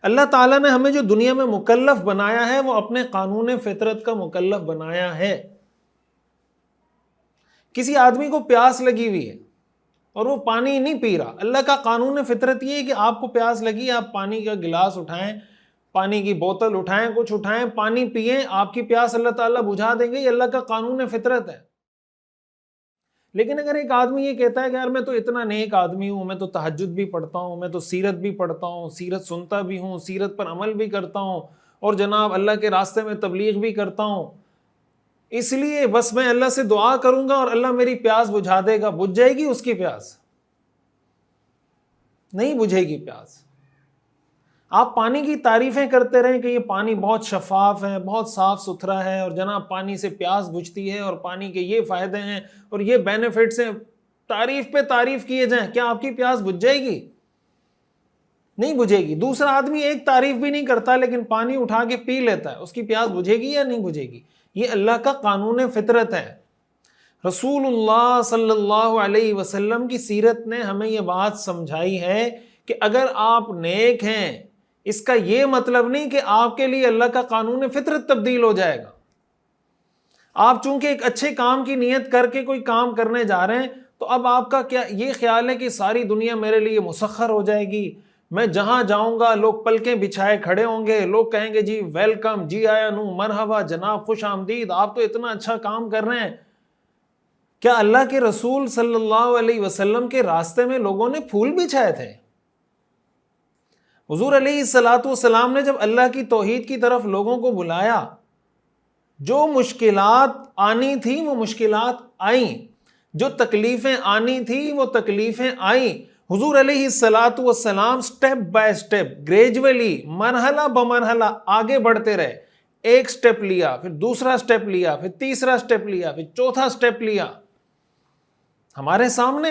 اللہ تعالیٰ نے ہمیں جو دنیا میں مکلف بنایا ہے وہ اپنے قانون فطرت کا مکلف بنایا ہے۔ کسی آدمی کو پیاس لگی ہوئی ہے اور وہ پانی نہیں پی رہا، اللہ کا قانون فطرت یہ ہے کہ آپ کو پیاس لگی، آپ پانی کا گلاس اٹھائیں، پانی کی بوتل اٹھائیں، کچھ اٹھائیں، پانی پئیں، آپ کی پیاس اللہ تعالیٰ بجھا دیں گے، یہ اللہ کا قانون فطرت ہے۔ لیکن اگر ایک آدمی یہ کہتا ہے کہ یار میں تو اتنا نیک آدمی ہوں، میں تو تہجد بھی پڑھتا ہوں، میں تو سیرت بھی پڑھتا ہوں، سیرت سنتا بھی ہوں، سیرت پر عمل بھی کرتا ہوں، اور جناب اللہ کے راستے میں تبلیغ بھی کرتا ہوں، اس لیے بس میں اللہ سے دعا کروں گا اور اللہ میری پیاس بجھا دے گا، بجھ جائے گی اس کی پیاس؟ نہیں بجھے گی پیاس۔ آپ پانی کی تعریفیں کرتے رہیں کہ یہ پانی بہت شفاف ہے، بہت صاف ستھرا ہے، اور جناب پانی سے پیاس بجھتی ہے، اور پانی کے یہ فائدے ہیں اور یہ بینیفٹس ہیں، تعریف پہ تعریف کیے جائیں، کیا آپ کی پیاس بجھ جائے گی؟ نہیں بجھے گی۔ دوسرا آدمی ایک تعریف بھی نہیں کرتا لیکن پانی اٹھا کے پی لیتا ہے، اس کی پیاس بجھے گی یا نہیں بجھے گی؟ یہ اللہ کا قانون فطرت ہے۔ رسول اللہ صلی اللہ علیہ وسلم کی سیرت نے ہمیں یہ بات سمجھائی ہے کہ اگر آپ نیک ہیں، اس کا یہ مطلب نہیں کہ آپ کے لیے اللہ کا قانون فطرت تبدیل ہو جائے گا۔ آپ چونکہ ایک اچھے کام کی نیت کر کے کوئی کام کرنے جا رہے ہیں تو اب آپ کا کیا یہ خیال ہے کہ ساری دنیا میرے لیے مسخر ہو جائے گی، میں جہاں جاؤں گا لوگ پلکیں بچھائے کھڑے ہوں گے، لوگ کہیں گے جی ویلکم، جی آیا نو، مرحبا جناب، خوش آمدید، آپ تو اتنا اچھا کام کر رہے ہیں۔ کیا اللہ کے رسول صلی اللہ علیہ وسلم کے راستے میں لوگوں نے پھول بچھائے تھے؟ حضور علیہ الصلوۃ والسلام نے جب اللہ کی توحید کی طرف لوگوں کو بلایا، جو مشکلات آنی تھیں وہ مشکلات آئیں، جو تکلیفیں آنی تھیں وہ تکلیفیں آئیں۔ حضور علیہ الصلوۃ والسلام سٹیپ بائی سٹیپ، گریجولی، مرحلہ بمرحلہ آگے بڑھتے رہے۔ ایک سٹیپ لیا، پھر دوسرا سٹیپ لیا، پھر تیسرا سٹیپ لیا، پھر چوتھا سٹیپ لیا۔ ہمارے سامنے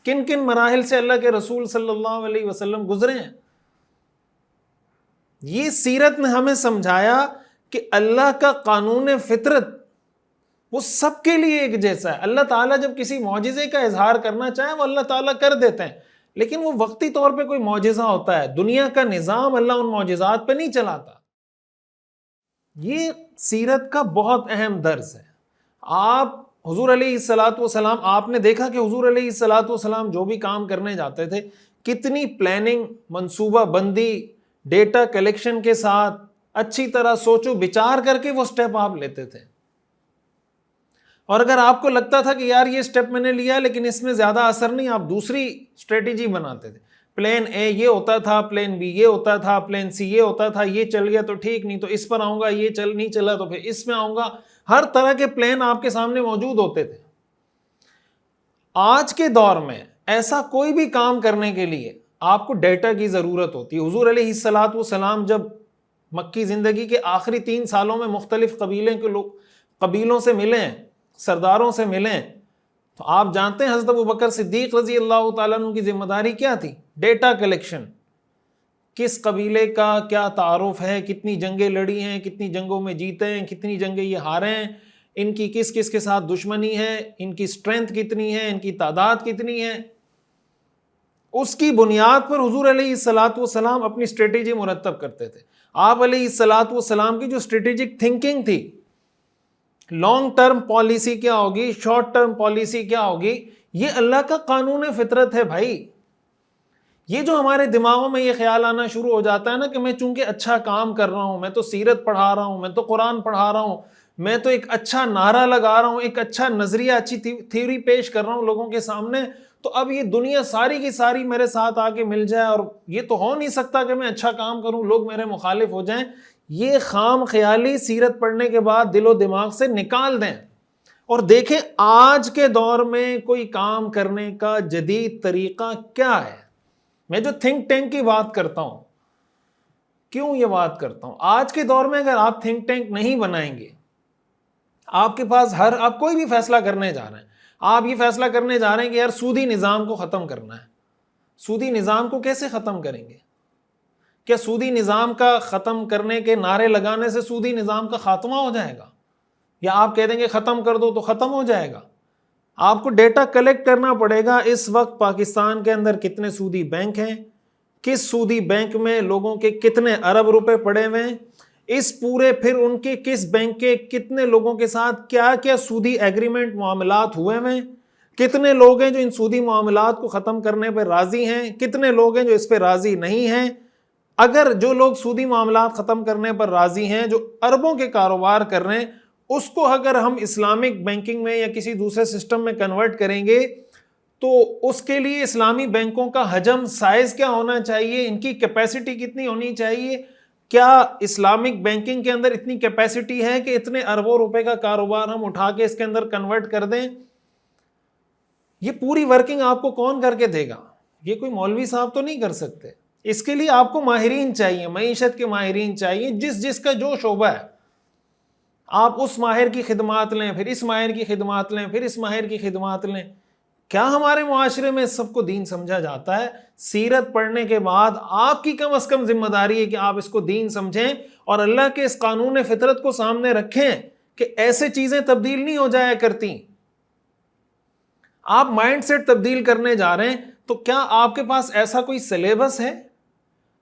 کن کن مراحل سے اللہ کے رسول صلی اللہ علیہ وسلم گزرے ہیں۔ یہ سیرت نے ہمیں سمجھایا کہ اللہ کا قانون فطرت وہ سب کے لیے ایک جیسا ہے. اللہ تعالیٰ جب کسی معجزے کا اظہار کرنا چاہے وہ اللہ تعالیٰ کر دیتے ہیں, لیکن وہ وقتی طور پہ کوئی معجزہ ہوتا ہے. دنیا کا نظام اللہ ان معجزات پہ نہیں چلاتا. یہ سیرت کا بہت اہم درس ہے. آپ حضور علیہ الصلاۃ والسلام, آپ نے دیکھا کہ حضور علیہ الصلاۃ والسلام جو بھی کام کرنے جاتے تھے کتنی پلاننگ, منصوبہ بندی, ڈیٹا کلیکشن کے ساتھ اچھی طرح سوچو بچار کر کے وہ سٹیپ آپ لیتے تھے. اور اگر آپ کو لگتا تھا کہ یار یہ سٹیپ میں نے لیا لیکن اس میں زیادہ اثر نہیں, آپ دوسری اسٹریٹجی بناتے تھے. پلان اے یہ ہوتا تھا, پلان بی یہ ہوتا تھا, پلان سی یہ ہوتا تھا, یہ چل گیا تو ٹھیک, نہیں تو اس پر آؤں گا, یہ نہیں چلا تو پھر اس میں آؤں گا. ہر طرح کے پلان آپ کے سامنے موجود ہوتے تھے. آج کے دور میں ایسا کوئی بھی کام کرنے کے لیے آپ کو ڈیٹا کی ضرورت ہوتی ہے. حضور علیہ الصلاۃ والسلام جب مکی زندگی کے آخری 3 سالوں میں مختلف قبیلوں سے ملیں, سرداروں سے ملیں, تو آپ جانتے ہیں حضرت ابوبکر صدیق رضی اللہ تعالیٰ عنہ کی ذمہ داری کیا تھی؟ Data collection. کس قبیلے کا کیا تعارف ہے, کتنی جنگیں لڑی ہیں, کتنی جنگوں میں جیتے ہیں, کتنی جنگیں یہ ہارے ہیں, ان کی کس کس کے ساتھ دشمنی ہے, ان کی سٹرینتھ کتنی ہے, ان کی تعداد کتنی ہے. اس کی بنیاد پر حضور علیہ الصلاۃ والسلام اپنی اسٹریٹجی مرتب کرتے تھے. آپ علیہ الصلاۃ والسلام کی جو اسٹریٹجک تھنکنگ تھی, لانگ ٹرم پالیسی کیا ہوگی, شارٹ ٹرم پالیسی کیا ہوگی, یہ اللہ کا قانون فطرت ہے بھائی. یہ جو ہمارے دماغوں میں یہ خیال آنا شروع ہو جاتا ہے نا کہ میں چونکہ اچھا کام کر رہا ہوں, میں تو سیرت پڑھا رہا ہوں, میں تو قرآن پڑھا رہا ہوں, میں تو ایک اچھا نعرہ لگا رہا ہوں, ایک اچھا نظریہ, اچھی تھیوری پیش کر رہا ہوں لوگوں کے سامنے, تو اب یہ دنیا ساری کی ساری میرے ساتھ آ کے مل جائے, اور یہ تو ہو نہیں سکتا کہ میں اچھا کام کروں لوگ میرے مخالف ہو جائیں. یہ خام خیالی سیرت پڑھنے کے بعد دل و دماغ سے نکال دیں اور دیکھیں آج کے دور میں کوئی کام کرنے کا جدید طریقہ کیا ہے. میں جو تھنک ٹینک کی بات کرتا ہوں, کیوں یہ بات کرتا ہوں, آج کے دور میں اگر آپ تھنک ٹینک نہیں بنائیں گے, آپ کے پاس آپ کوئی بھی فیصلہ کرنے جا رہے ہیں, آپ یہ فیصلہ کرنے جا رہے ہیں کہ یار سودی نظام کو ختم کرنا ہے. سودی نظام کو کیسے ختم کریں گے؟ کیا سودی نظام کا ختم کرنے کے نعرے لگانے سے سودی نظام کا خاتمہ ہو جائے گا؟ یا آپ کہہ دیں گے ختم کر دو تو ختم ہو جائے گا؟ آپ کو ڈیٹا کلیکٹ کرنا پڑے گا. اس وقت پاکستان کے اندر کتنے سودی بینک ہیں, کس سودی بینک میں لوگوں کے کتنے ارب روپے پڑے ہوئے ہیں, اس پورے پھر ان کے کس بینک کے کتنے لوگوں کے ساتھ کیا کیا سودی ایگریمنٹ معاملات ہوئے ہیں, کتنے لوگ ہیں جو ان سودی معاملات کو ختم کرنے پہ راضی ہیں, کتنے لوگ ہیں جو اس پہ راضی نہیں ہیں. اگر جو لوگ سودی معاملات ختم کرنے پر راضی ہیں, جو اربوں کے کاروبار کر رہے ہیں, اس کو اگر ہم اسلامک بینکنگ میں یا کسی دوسرے سسٹم میں کنورٹ کریں گے تو اس کے لیے اسلامی بینکوں کا حجم, سائز کیا ہونا چاہیے, ان کی کیپیسٹی کتنی ہونی چاہیے, کیا اسلامک بینکنگ کے اندر اتنی کیپیسٹی ہے کہ اتنے اربوں روپے کا کاروبار ہم اٹھا کے اس کے اندر کنورٹ کر دیں. یہ پوری ورکنگ آپ کو کون کر کے دے گا؟ یہ کوئی مولوی صاحب تو نہیں کر سکتے. اس کے لیے آپ کو ماہرین چاہیے, معیشت کے ماہرین چاہیے, جس کا جو شعبہ ہے آپ اس ماہر کی خدمات لیں, پھر اس ماہر کی خدمات لیں, پھر اس ماہر کی خدمات لیں. کیا ہمارے معاشرے میں سب کو دین سمجھا جاتا ہے؟ سیرت پڑھنے کے بعد آپ کی کم از کم ذمہ داری ہے کہ آپ اس کو دین سمجھیں اور اللہ کے اس قانون فطرت کو سامنے رکھیں کہ ایسے چیزیں تبدیل نہیں ہو جایا کرتی. آپ مائنڈ سیٹ تبدیل کرنے جا رہے ہیں تو کیا آپ کے پاس ایسا کوئی سلیبس ہے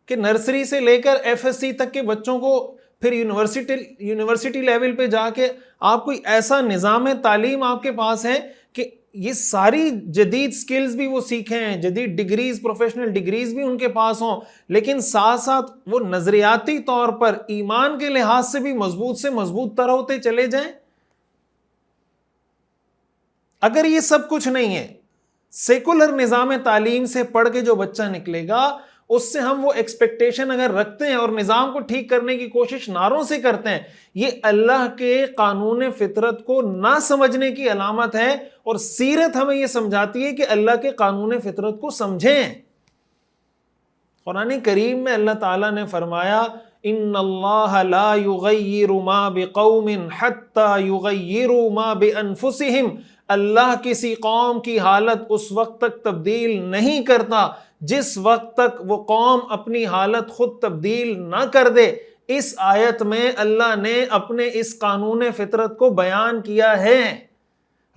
کہ نرسری سے لے کر ایف ایس سی تک کے بچوں کو پھر یونیورسٹی لیول پہ جا کے آپ کوئی ایسا نظام تعلیم آپ کے پاس ہے کہ یہ ساری جدید سکلز بھی وہ سیکھیں, جدید ڈگریز, پروفیشنل ڈگریز بھی ان کے پاس ہوں, لیکن ساتھ ساتھ وہ نظریاتی طور پر ایمان کے لحاظ سے بھی مضبوط سے مضبوط تر ہوتے چلے جائیں؟ اگر یہ سب کچھ نہیں ہے, سیکولر نظام تعلیم سے پڑھ کے جو بچہ نکلے گا اس سے ہم وہ ایکسپیکٹیشن اگر رکھتے ہیں اور نظام کو ٹھیک کرنے کی کوشش نعروں سے کرتے ہیں, یہ اللہ کے قانون فطرت کو نہ سمجھنے کی علامت ہے. اور سیرت ہمیں یہ سمجھاتی ہے کہ اللہ کے قانون فطرت کو سمجھیں. قرآن کریم میں اللہ تعالیٰ نے فرمایا ان اللہ لا یغیر ما بقوم حتی یغیروا ما بانفسہم. اللہ کسی قوم کی حالت اس وقت تک تبدیل نہیں کرتا جس وقت تک وہ قوم اپنی حالت خود تبدیل نہ کر دے. اس آیت میں اللہ نے اپنے اس قانون فطرت کو بیان کیا ہے۔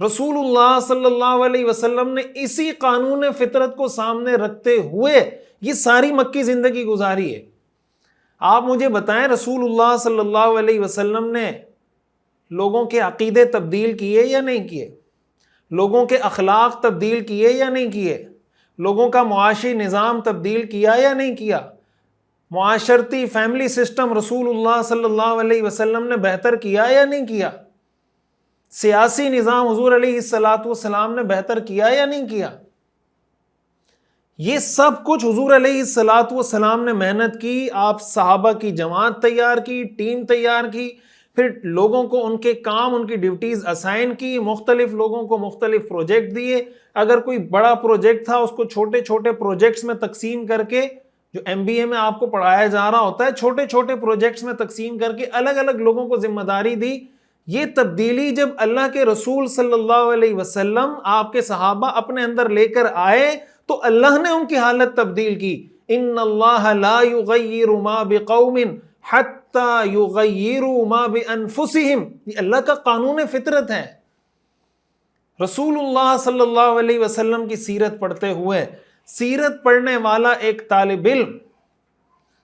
رسول اللہ صلی اللہ علیہ وسلم نے اسی قانون فطرت کو سامنے رکھتے ہوئے یہ ساری مکی زندگی گزاری ہے۔ آپ مجھے بتائیں رسول اللہ صلی اللہ علیہ وسلم نے لوگوں کے عقیدے تبدیل کیے یا نہیں کیے؟ لوگوں کے اخلاق تبدیل کیے یا نہیں کیے؟ لوگوں کا معاشی نظام تبدیل کیا یا نہیں کیا؟ معاشرتی فیملی سسٹم رسول اللہ صلی اللہ علیہ وسلم نے بہتر کیا یا نہیں کیا؟ سیاسی نظام حضور علیہ السلام نے بہتر کیا یا نہیں کیا؟ یہ سب کچھ حضور علیہ السلام نے محنت کی، آپ صحابہ کی جماعت تیار کی، ٹیم تیار کی، پھر لوگوں کو ان کے کام، ان کی ڈیوٹیز اسائن کی، مختلف لوگوں کو مختلف پروجیکٹ دیے۔ اگر کوئی بڑا پروجیکٹ تھا اس کو چھوٹے چھوٹے پروجیکٹس میں تقسیم کر کے، جو MBA میں آپ کو پڑھایا جا رہا ہوتا ہے، چھوٹے چھوٹے پروجیکٹس میں تقسیم کر کے الگ الگ لوگوں کو ذمہ داری دی۔ یہ تبدیلی جب اللہ کے رسول صلی اللہ علیہ وسلم، آپ کے صحابہ اپنے اندر لے کر آئے تو اللہ نے ان کی حالت تبدیل کی۔ ان اللہ لا یغیر ما بقوم حتی یغیروا ما بانفسہم، یہ اللہ کا قانون فطرت ہے۔ رسول اللہ صلی اللہ علیہ وسلم کی سیرت پڑھتے ہوئے، سیرت پڑھنے والا ایک طالب علم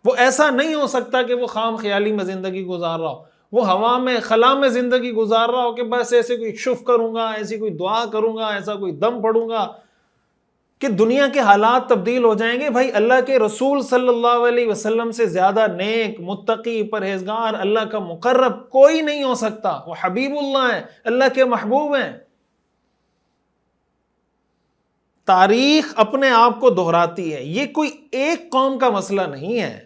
وہ ایسا نہیں ہو سکتا کہ وہ خام خیالی میں زندگی گزار رہا ہو، وہ ہوا میں خلا میں زندگی گزار رہا ہو کہ بس ایسے کوئی شف کروں گا، ایسی کوئی دعا کروں گا، ایسا کوئی دم پڑھوں گا کہ دنیا کے حالات تبدیل ہو جائیں گے۔ بھائی اللہ کے رسول صلی اللہ علیہ وسلم سے زیادہ نیک، متقی، پرہیزگار، اللہ کا مقرب کوئی نہیں ہو سکتا۔ وہ حبیب اللہ ہیں، اللہ کے محبوب ہیں۔ تاریخ اپنے آپ کو دہراتی ہے، یہ کوئی ایک قوم کا مسئلہ نہیں ہے۔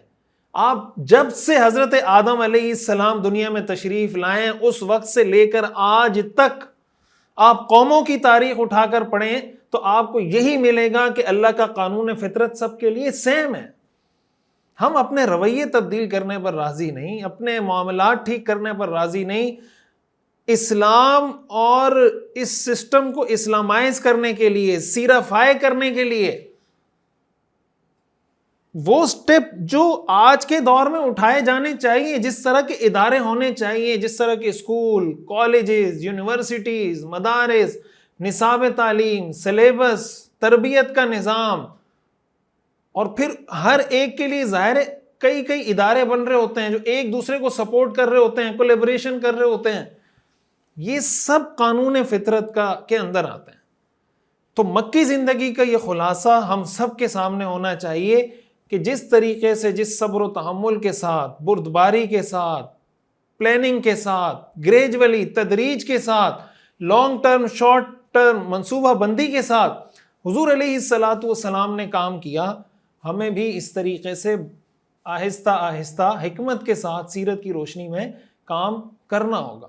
آپ جب سے حضرت آدم علیہ السلام دنیا میں تشریف لائیں اس وقت سے لے کر آج تک آپ قوموں کی تاریخ اٹھا کر پڑھیں تو آپ کو یہی ملے گا کہ اللہ کا قانون فطرت سب کے لیے سیم ہے۔ ہم اپنے رویے تبدیل کرنے پر راضی نہیں، اپنے معاملات ٹھیک کرنے پر راضی نہیں۔ اسلام اور اس سسٹم کو اسلامائز کرنے کے لیے، سیرافائی کرنے کے لیے وہ سٹیپ جو آج کے دور میں اٹھائے جانے چاہیے، جس طرح کے ادارے ہونے چاہیے، جس طرح کے اسکول، کالجز، یونیورسٹیز، مدارس، نصاب تعلیم، سلیبس، تربیت کا نظام، اور پھر ہر ایک کے لیے ظاہر ہے کئی ادارے بن رہے ہوتے ہیں جو ایک دوسرے کو سپورٹ کر رہے ہوتے ہیں، کولیبریشن کر رہے ہوتے ہیں، یہ سب قانون فطرت کے اندر آتے ہیں۔ تو مکی زندگی کا یہ خلاصہ ہم سب کے سامنے ہونا چاہیے کہ جس طریقے سے، جس صبر و تحمل کے ساتھ، بردباری کے ساتھ، پلاننگ کے ساتھ، گریجولی تدریج کے ساتھ، لانگ ٹرم شارٹ ٹرم منصوبہ بندی کے ساتھ حضور علیہ السلام نے کام کیا، ہمیں بھی اس طریقے سے آہستہ آہستہ حکمت کے ساتھ سیرت کی روشنی میں کام کرنا ہوگا۔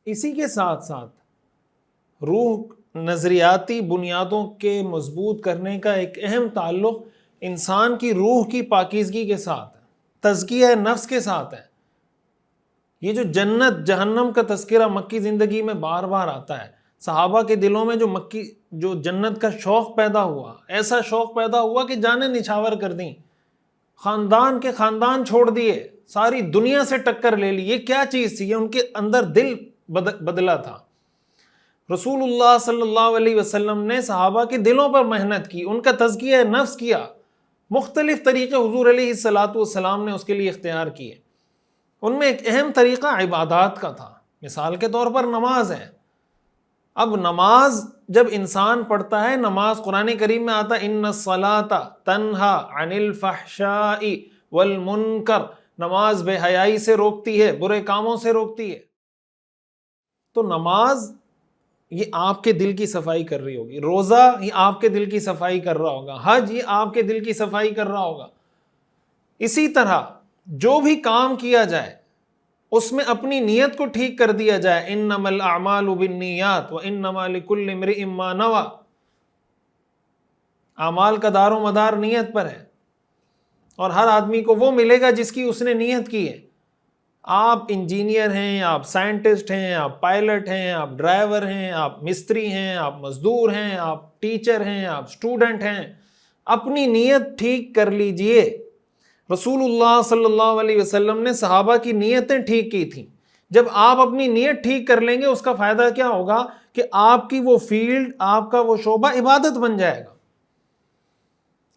اسی کے ساتھ ساتھ روح نظریاتی بنیادوں کے مضبوط کرنے کا ایک اہم تعلق انسان کی روح کی پاکیزگی کے ساتھ ہے، تزکیہ نفس کے ساتھ ہے۔ یہ جو جنت جہنم کا تذکرہ مکی زندگی میں بار بار آتا ہے، صحابہ کے دلوں میں جو جنت کا شوق پیدا ہوا، ایسا شوق پیدا ہوا کہ جانیں نچھاور کر دیں، خاندان کے خاندان چھوڑ دیے، ساری دنیا سے ٹکر لے لی۔ یہ کیا چیز تھی؟ یہ ان کے اندر دل بدلا تھا۔ رسول اللہ صلی اللہ علیہ وسلم نے صحابہ کے دلوں پر محنت کی، ان کا تزکیہ نفس کیا، مختلف طریقے حضور علیہ السلام نے اس کے لیے اختیار کیے۔ ان میں ایک اہم طریقہ عبادات کا تھا، مثال کے طور پر نماز ہے۔ اب نماز جب انسان پڑھتا ہے، نماز قرآن کریم میں آتا ہے ان الصلاۃ تنہا عن الفحشاء والمنکر، نماز بے حیائی سے روکتی ہے، برے کاموں سے روکتی ہے۔ تو نماز یہ آپ کے دل کی صفائی کر رہی ہوگی، روزہ یہ آپ کے دل کی صفائی کر رہا ہوگا، حج یہ آپ کے دل کی صفائی کر رہا ہوگا۔ اسی طرح جو بھی کام کیا جائے اس میں اپنی نیت کو ٹھیک کر دیا جائے، انما الاعمال بالنیات وانما لکل امرئ ما نوى، اعمال کا دار و مدار نیت پر ہے، اور ہر آدمی کو وہ ملے گا جس کی اس نے نیت کی ہے۔ آپ انجینئر ہیں، آپ سائنٹسٹ ہیں، آپ پائلٹ ہیں، آپ ڈرائیور ہیں، آپ مستری ہیں، آپ مزدور ہیں، آپ ٹیچر ہیں، آپ اسٹوڈنٹ ہیں، اپنی نیت ٹھیک کر لیجئے۔ رسول اللہ صلی اللہ علیہ وسلم نے صحابہ کی نیتیں ٹھیک کی تھیں۔ جب آپ اپنی نیت ٹھیک کر لیں گے اس کا فائدہ کیا ہوگا کہ آپ کی وہ فیلڈ، آپ کا وہ شعبہ عبادت بن جائے گا۔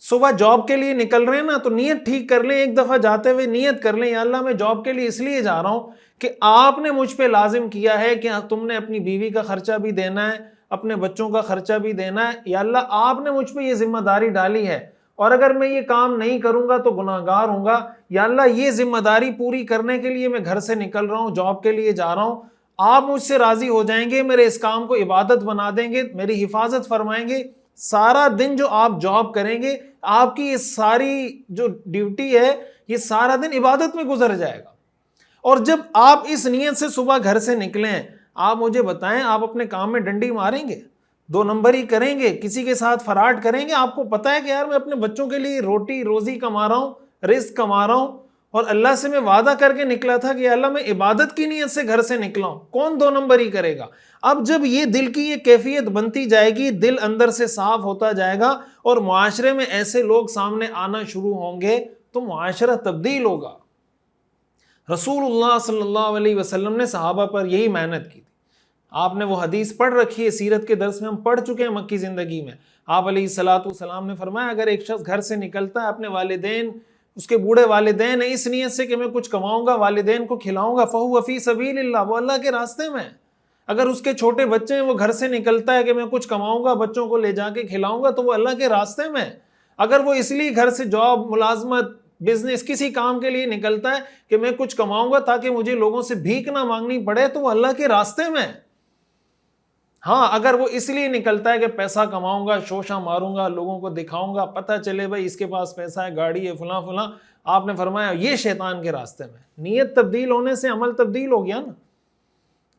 صبح جاب کے لیے نکل رہے ہیں نا، تو نیت ٹھیک کر لیں، ایک دفعہ جاتے ہوئے نیت کر لیں، یا اللہ میں جاب کے لیے اس لیے جا رہا ہوں کہ آپ نے مجھ پہ لازم کیا ہے کہ تم نے اپنی بیوی کا خرچہ بھی دینا ہے، اپنے بچوں کا خرچہ بھی دینا ہے، یا اللہ آپ نے مجھ پہ یہ ذمہ داری ڈالی ہے، اور اگر میں یہ کام نہیں کروں گا تو گناہگار ہوں گا، یا اللہ یہ ذمہ داری پوری کرنے کے لیے میں گھر سے نکل رہا ہوں، جاب کے لیے جا رہا ہوں، آپ مجھ سے راضی ہو جائیں گے، میرے اس کام کو عبادت بنا دیں گے، میری حفاظت فرمائیں گے، سارا دن جو آپ جاب کریں گے آپ کی یہ ساری جو ڈیوٹی ہے یہ سارا دن عبادت میں گزر جائے گا۔ اور جب آپ اس نیت سے صبح گھر سے نکلیں، آپ مجھے بتائیں، آپ اپنے کام میں ڈنڈی ماریں گے، 2 نمبری کریں گے، کسی کے ساتھ فراڈ کریں گے؟ آپ کو پتا ہے کہ یار میں اپنے بچوں کے لیے روٹی روزی کما رہا ہوں، رزق کما رہا ہوں، اور اللہ سے میں وعدہ کر کے نکلا تھا کہ اللہ میں عبادت کی نیت سے گھر سے نکلا ہوں، کون 2 نمبری کرے گا؟ اب جب یہ دل کی یہ کیفیت بنتی جائے گی، دل اندر سے صاف ہوتا جائے گا، اور معاشرے میں ایسے لوگ سامنے آنا شروع ہوں گے تو معاشرہ تبدیل ہوگا۔ رسول اللہ صلی اللہ علیہ وسلم نے صحابہ پر یہی محنت کی تھی۔ آپ نے وہ حدیث پڑھ رکھی ہے، سیرت کے درس میں ہم پڑھ چکے ہیں مکی زندگی میں۔ آپ علیہ السلام نے فرمایا اگر ایک شخص گھر سے نکلتا ہے، اپنے والدین، اس کے بوڑھے والدین ہیں، اس نیت سے کہ میں کچھ کماؤں گا، والدین کو کھلاؤں گا، فہو فی سبیل اللہ، وہ اللہ کے راستے میں۔ اگر اس کے چھوٹے بچے ہیں، وہ گھر سے نکلتا ہے کہ میں کچھ کماؤں گا، بچوں کو لے جا کے کھلاؤں گا، تو وہ اللہ کے راستے میں۔ اگر وہ اس لیے گھر سے جاب، ملازمت، بزنس، کسی کام کے لیے نکلتا ہے کہ میں کچھ کماؤں گا تاکہ مجھے لوگوں سے بھیک نہ مانگنی پڑے، تو وہ اللہ کے راستے میں۔ ہاں اگر وہ اس لیے نکلتا ہے کہ پیسہ کماؤں گا، شوشہ ماروں گا، لوگوں کو دکھاؤں گا، پتہ چلے بھائی اس کے پاس پیسہ ہے، گاڑی ہے، فلاں فلاں، آپ نے فرمایا یہ شیطان کے راستے میں۔ نیت تبدیل ہونے سے عمل تبدیل ہو گیا نا۔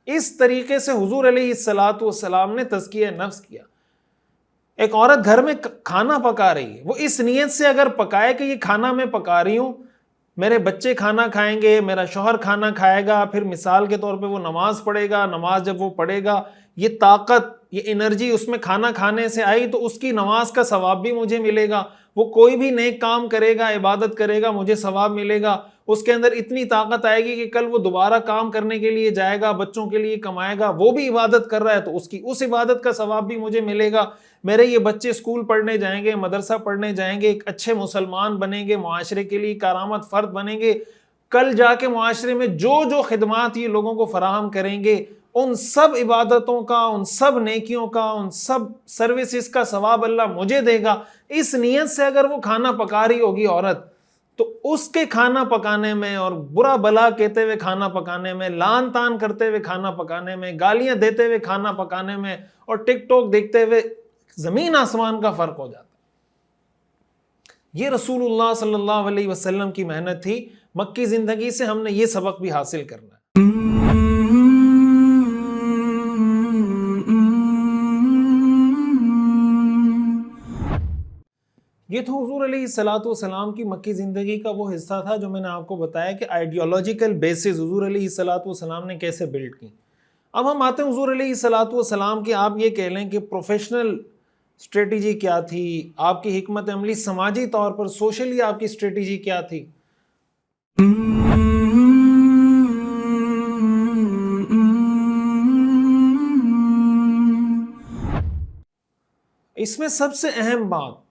اس طریقے سے حضور علیہ السلام نے تزکیہ نفس کیا۔ ایک عورت گھر میں کھانا پکا رہی ہے، وہ اس نیت سے اگر پکائے کہ یہ کھانا میں پکا رہی ہوں، میرے بچے کھانا کھائیں گے، میرا شوہر کھانا کھائے گا، پھر مثال کے طور پہ وہ نماز پڑھے گا، نماز جب وہ پڑھے گا، یہ طاقت، یہ انرجی اس میں کھانا کھانے سے آئی، تو اس کی نماز کا ثواب بھی مجھے ملے گا، وہ کوئی بھی نیک کام کرے گا، عبادت کرے گا، مجھے ثواب ملے گا، اس کے اندر اتنی طاقت آئے گی کہ کل وہ دوبارہ کام کرنے کے لیے جائے گا، بچوں کے لیے کمائے گا، وہ بھی عبادت کر رہا ہے تو اس کی اس عبادت کا ثواب بھی مجھے ملے گا، میرے یہ بچے اسکول پڑھنے جائیں گے، مدرسہ پڑھنے جائیں گے، ایک اچھے مسلمان بنیں گے، معاشرے کے لیے کارآمد فرد بنیں گے، کل جا کے معاشرے میں جو جو خدمات یہ لوگوں کو فراہم کریں گے، ان سب عبادتوں کا، ان سب نیکیوں کا، ان سب سروسز کا ثواب اللہ مجھے دے گا۔ اس نیت سے اگر وہ کھانا پکا رہی ہوگی عورت، تو اس کے کھانا پکانے میں اور برا بلا کہتے ہوئے کھانا پکانے میں، لان تان کرتے ہوئے کھانا پکانے میں، گالیاں دیتے ہوئے کھانا پکانے میں، اور ٹک ٹاک دیکھتے ہوئے زمین آسمان کا فرق ہو جاتا ہے۔ یہ رسول اللہ صلی اللہ علیہ وسلم کی محنت تھی۔ مکی زندگی سے ہم نے یہ سبق بھی حاصل کرنا ہے۔ یہ تو حضور علیہ السلام کی مکی زندگی کا وہ حصہ تھا جو میں نے آپ کو بتایا کہ آئیڈیالوجیکل بیسز حضور علیہ السلام نے کیسے بلڈ کی۔ اب ہم آتے ہیں حضور علیہ السلام کی، آپ یہ کہہ لیں کہ پروفیشنل اسٹریٹجی کیا تھی، آپ کی حکمت عملی سماجی طور پر، سوشلی آپ کی اسٹریٹجی کیا تھی۔ اس میں سب سے اہم بات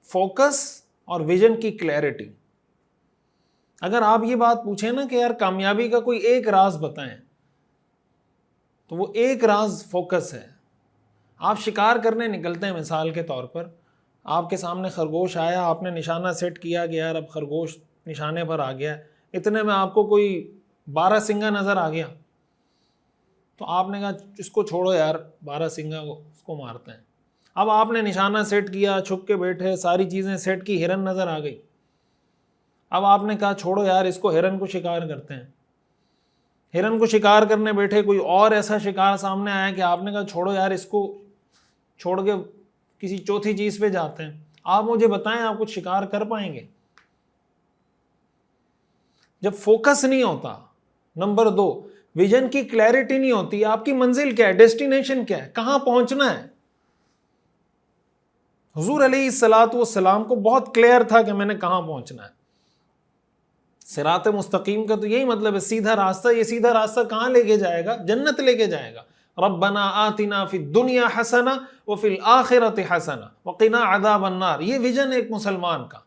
فوکس اور ویژن کی کلیئرٹی۔ اگر آپ یہ بات پوچھیں نا کہ یار کامیابی کا کوئی ایک راز بتائیں، تو وہ ایک راز فوکس ہے۔ آپ شکار کرنے نکلتے ہیں، مثال کے طور پر آپ کے سامنے خرگوش آیا، آپ نے نشانہ سیٹ کیا کہ یار اب خرگوش نشانے پر آ گیا، اتنے میں آپ کو کوئی 12 سنگا نظر آ گیا، تو آپ نے کہا اس کو چھوڑو یار، 12 سنگا کو اس کو مارتے ہیں۔ اب آپ نے نشانہ سیٹ کیا، چھپ کے بیٹھے، ساری چیزیں سیٹ کی، ہرن نظر آ گئی، اب آپ نے کہا چھوڑو یار اس کو، ہرن کو شکار کرتے ہیں۔ ہرن کو شکار کرنے بیٹھے، کوئی اور ایسا شکار سامنے آیا کہ آپ نے کہا چھوڑو یار اس کو، چھوڑ کے کسی چوتھی چیز پہ جاتے ہیں۔ آپ مجھے بتائیں آپ کچھ شکار کر پائیں گے؟ جب فوکس نہیں ہوتا، نمبر 2 ویژن کی کلیئرٹی نہیں ہوتی، آپ کی منزل کیا ہے، ڈیسٹینیشن کیا ہے، کہاں پہنچنا ہے. حضور علیہ الصلوۃ والسلام کو بہت کلیئر تھا کہ میں نے کہاں پہنچنا ہے. صراط مستقیم کا تو یہی مطلب ہے، سیدھا راستہ. یہ سیدھا راستہ کہاں لے کے جائے گا؟ جنت لے کے جائے گا. ربنا آتنا فی الدنیا حسنہ وفی الآخرۃ حسنہ وقنا عذاب النار. یہ ویژن ہے ایک مسلمان کا.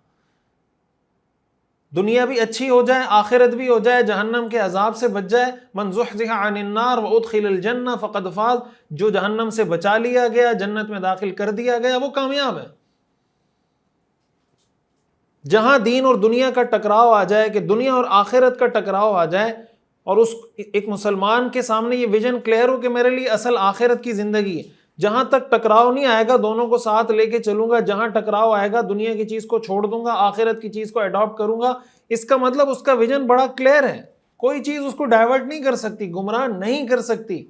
دنیا بھی اچھی ہو جائے، آخرت بھی ہو جائے، جہنم کے عذاب سے بچ جائے. من زحزح عن النار وادخل الجنہ فقد فاز. جو جہنم سے بچا لیا گیا، جنت میں داخل کر دیا گیا، وہ کامیاب ہے. جہاں دین اور دنیا کا ٹکراؤ آ جائے، کہ دنیا اور آخرت کا ٹکراؤ آ جائے، اور اس ایک مسلمان کے سامنے یہ ویژن کلیئر ہو کہ میرے لیے اصل آخرت کی زندگی ہے، جہاں تک ٹکراؤ نہیں آئے گا دونوں کو ساتھ لے کے چلوں گا. جہاں ٹکراؤ آئے گا دنیا کی چیز کو چھوڑ دوں گا، آخرت کی چیز کو اڈاپٹ کروں گا. اس کا مطلب اس کا ویژن بڑا کلیئر ہے. کوئی چیز اس کو ڈائیورٹ نہیں کر سکتی، گمراہ نہیں کر سکتی.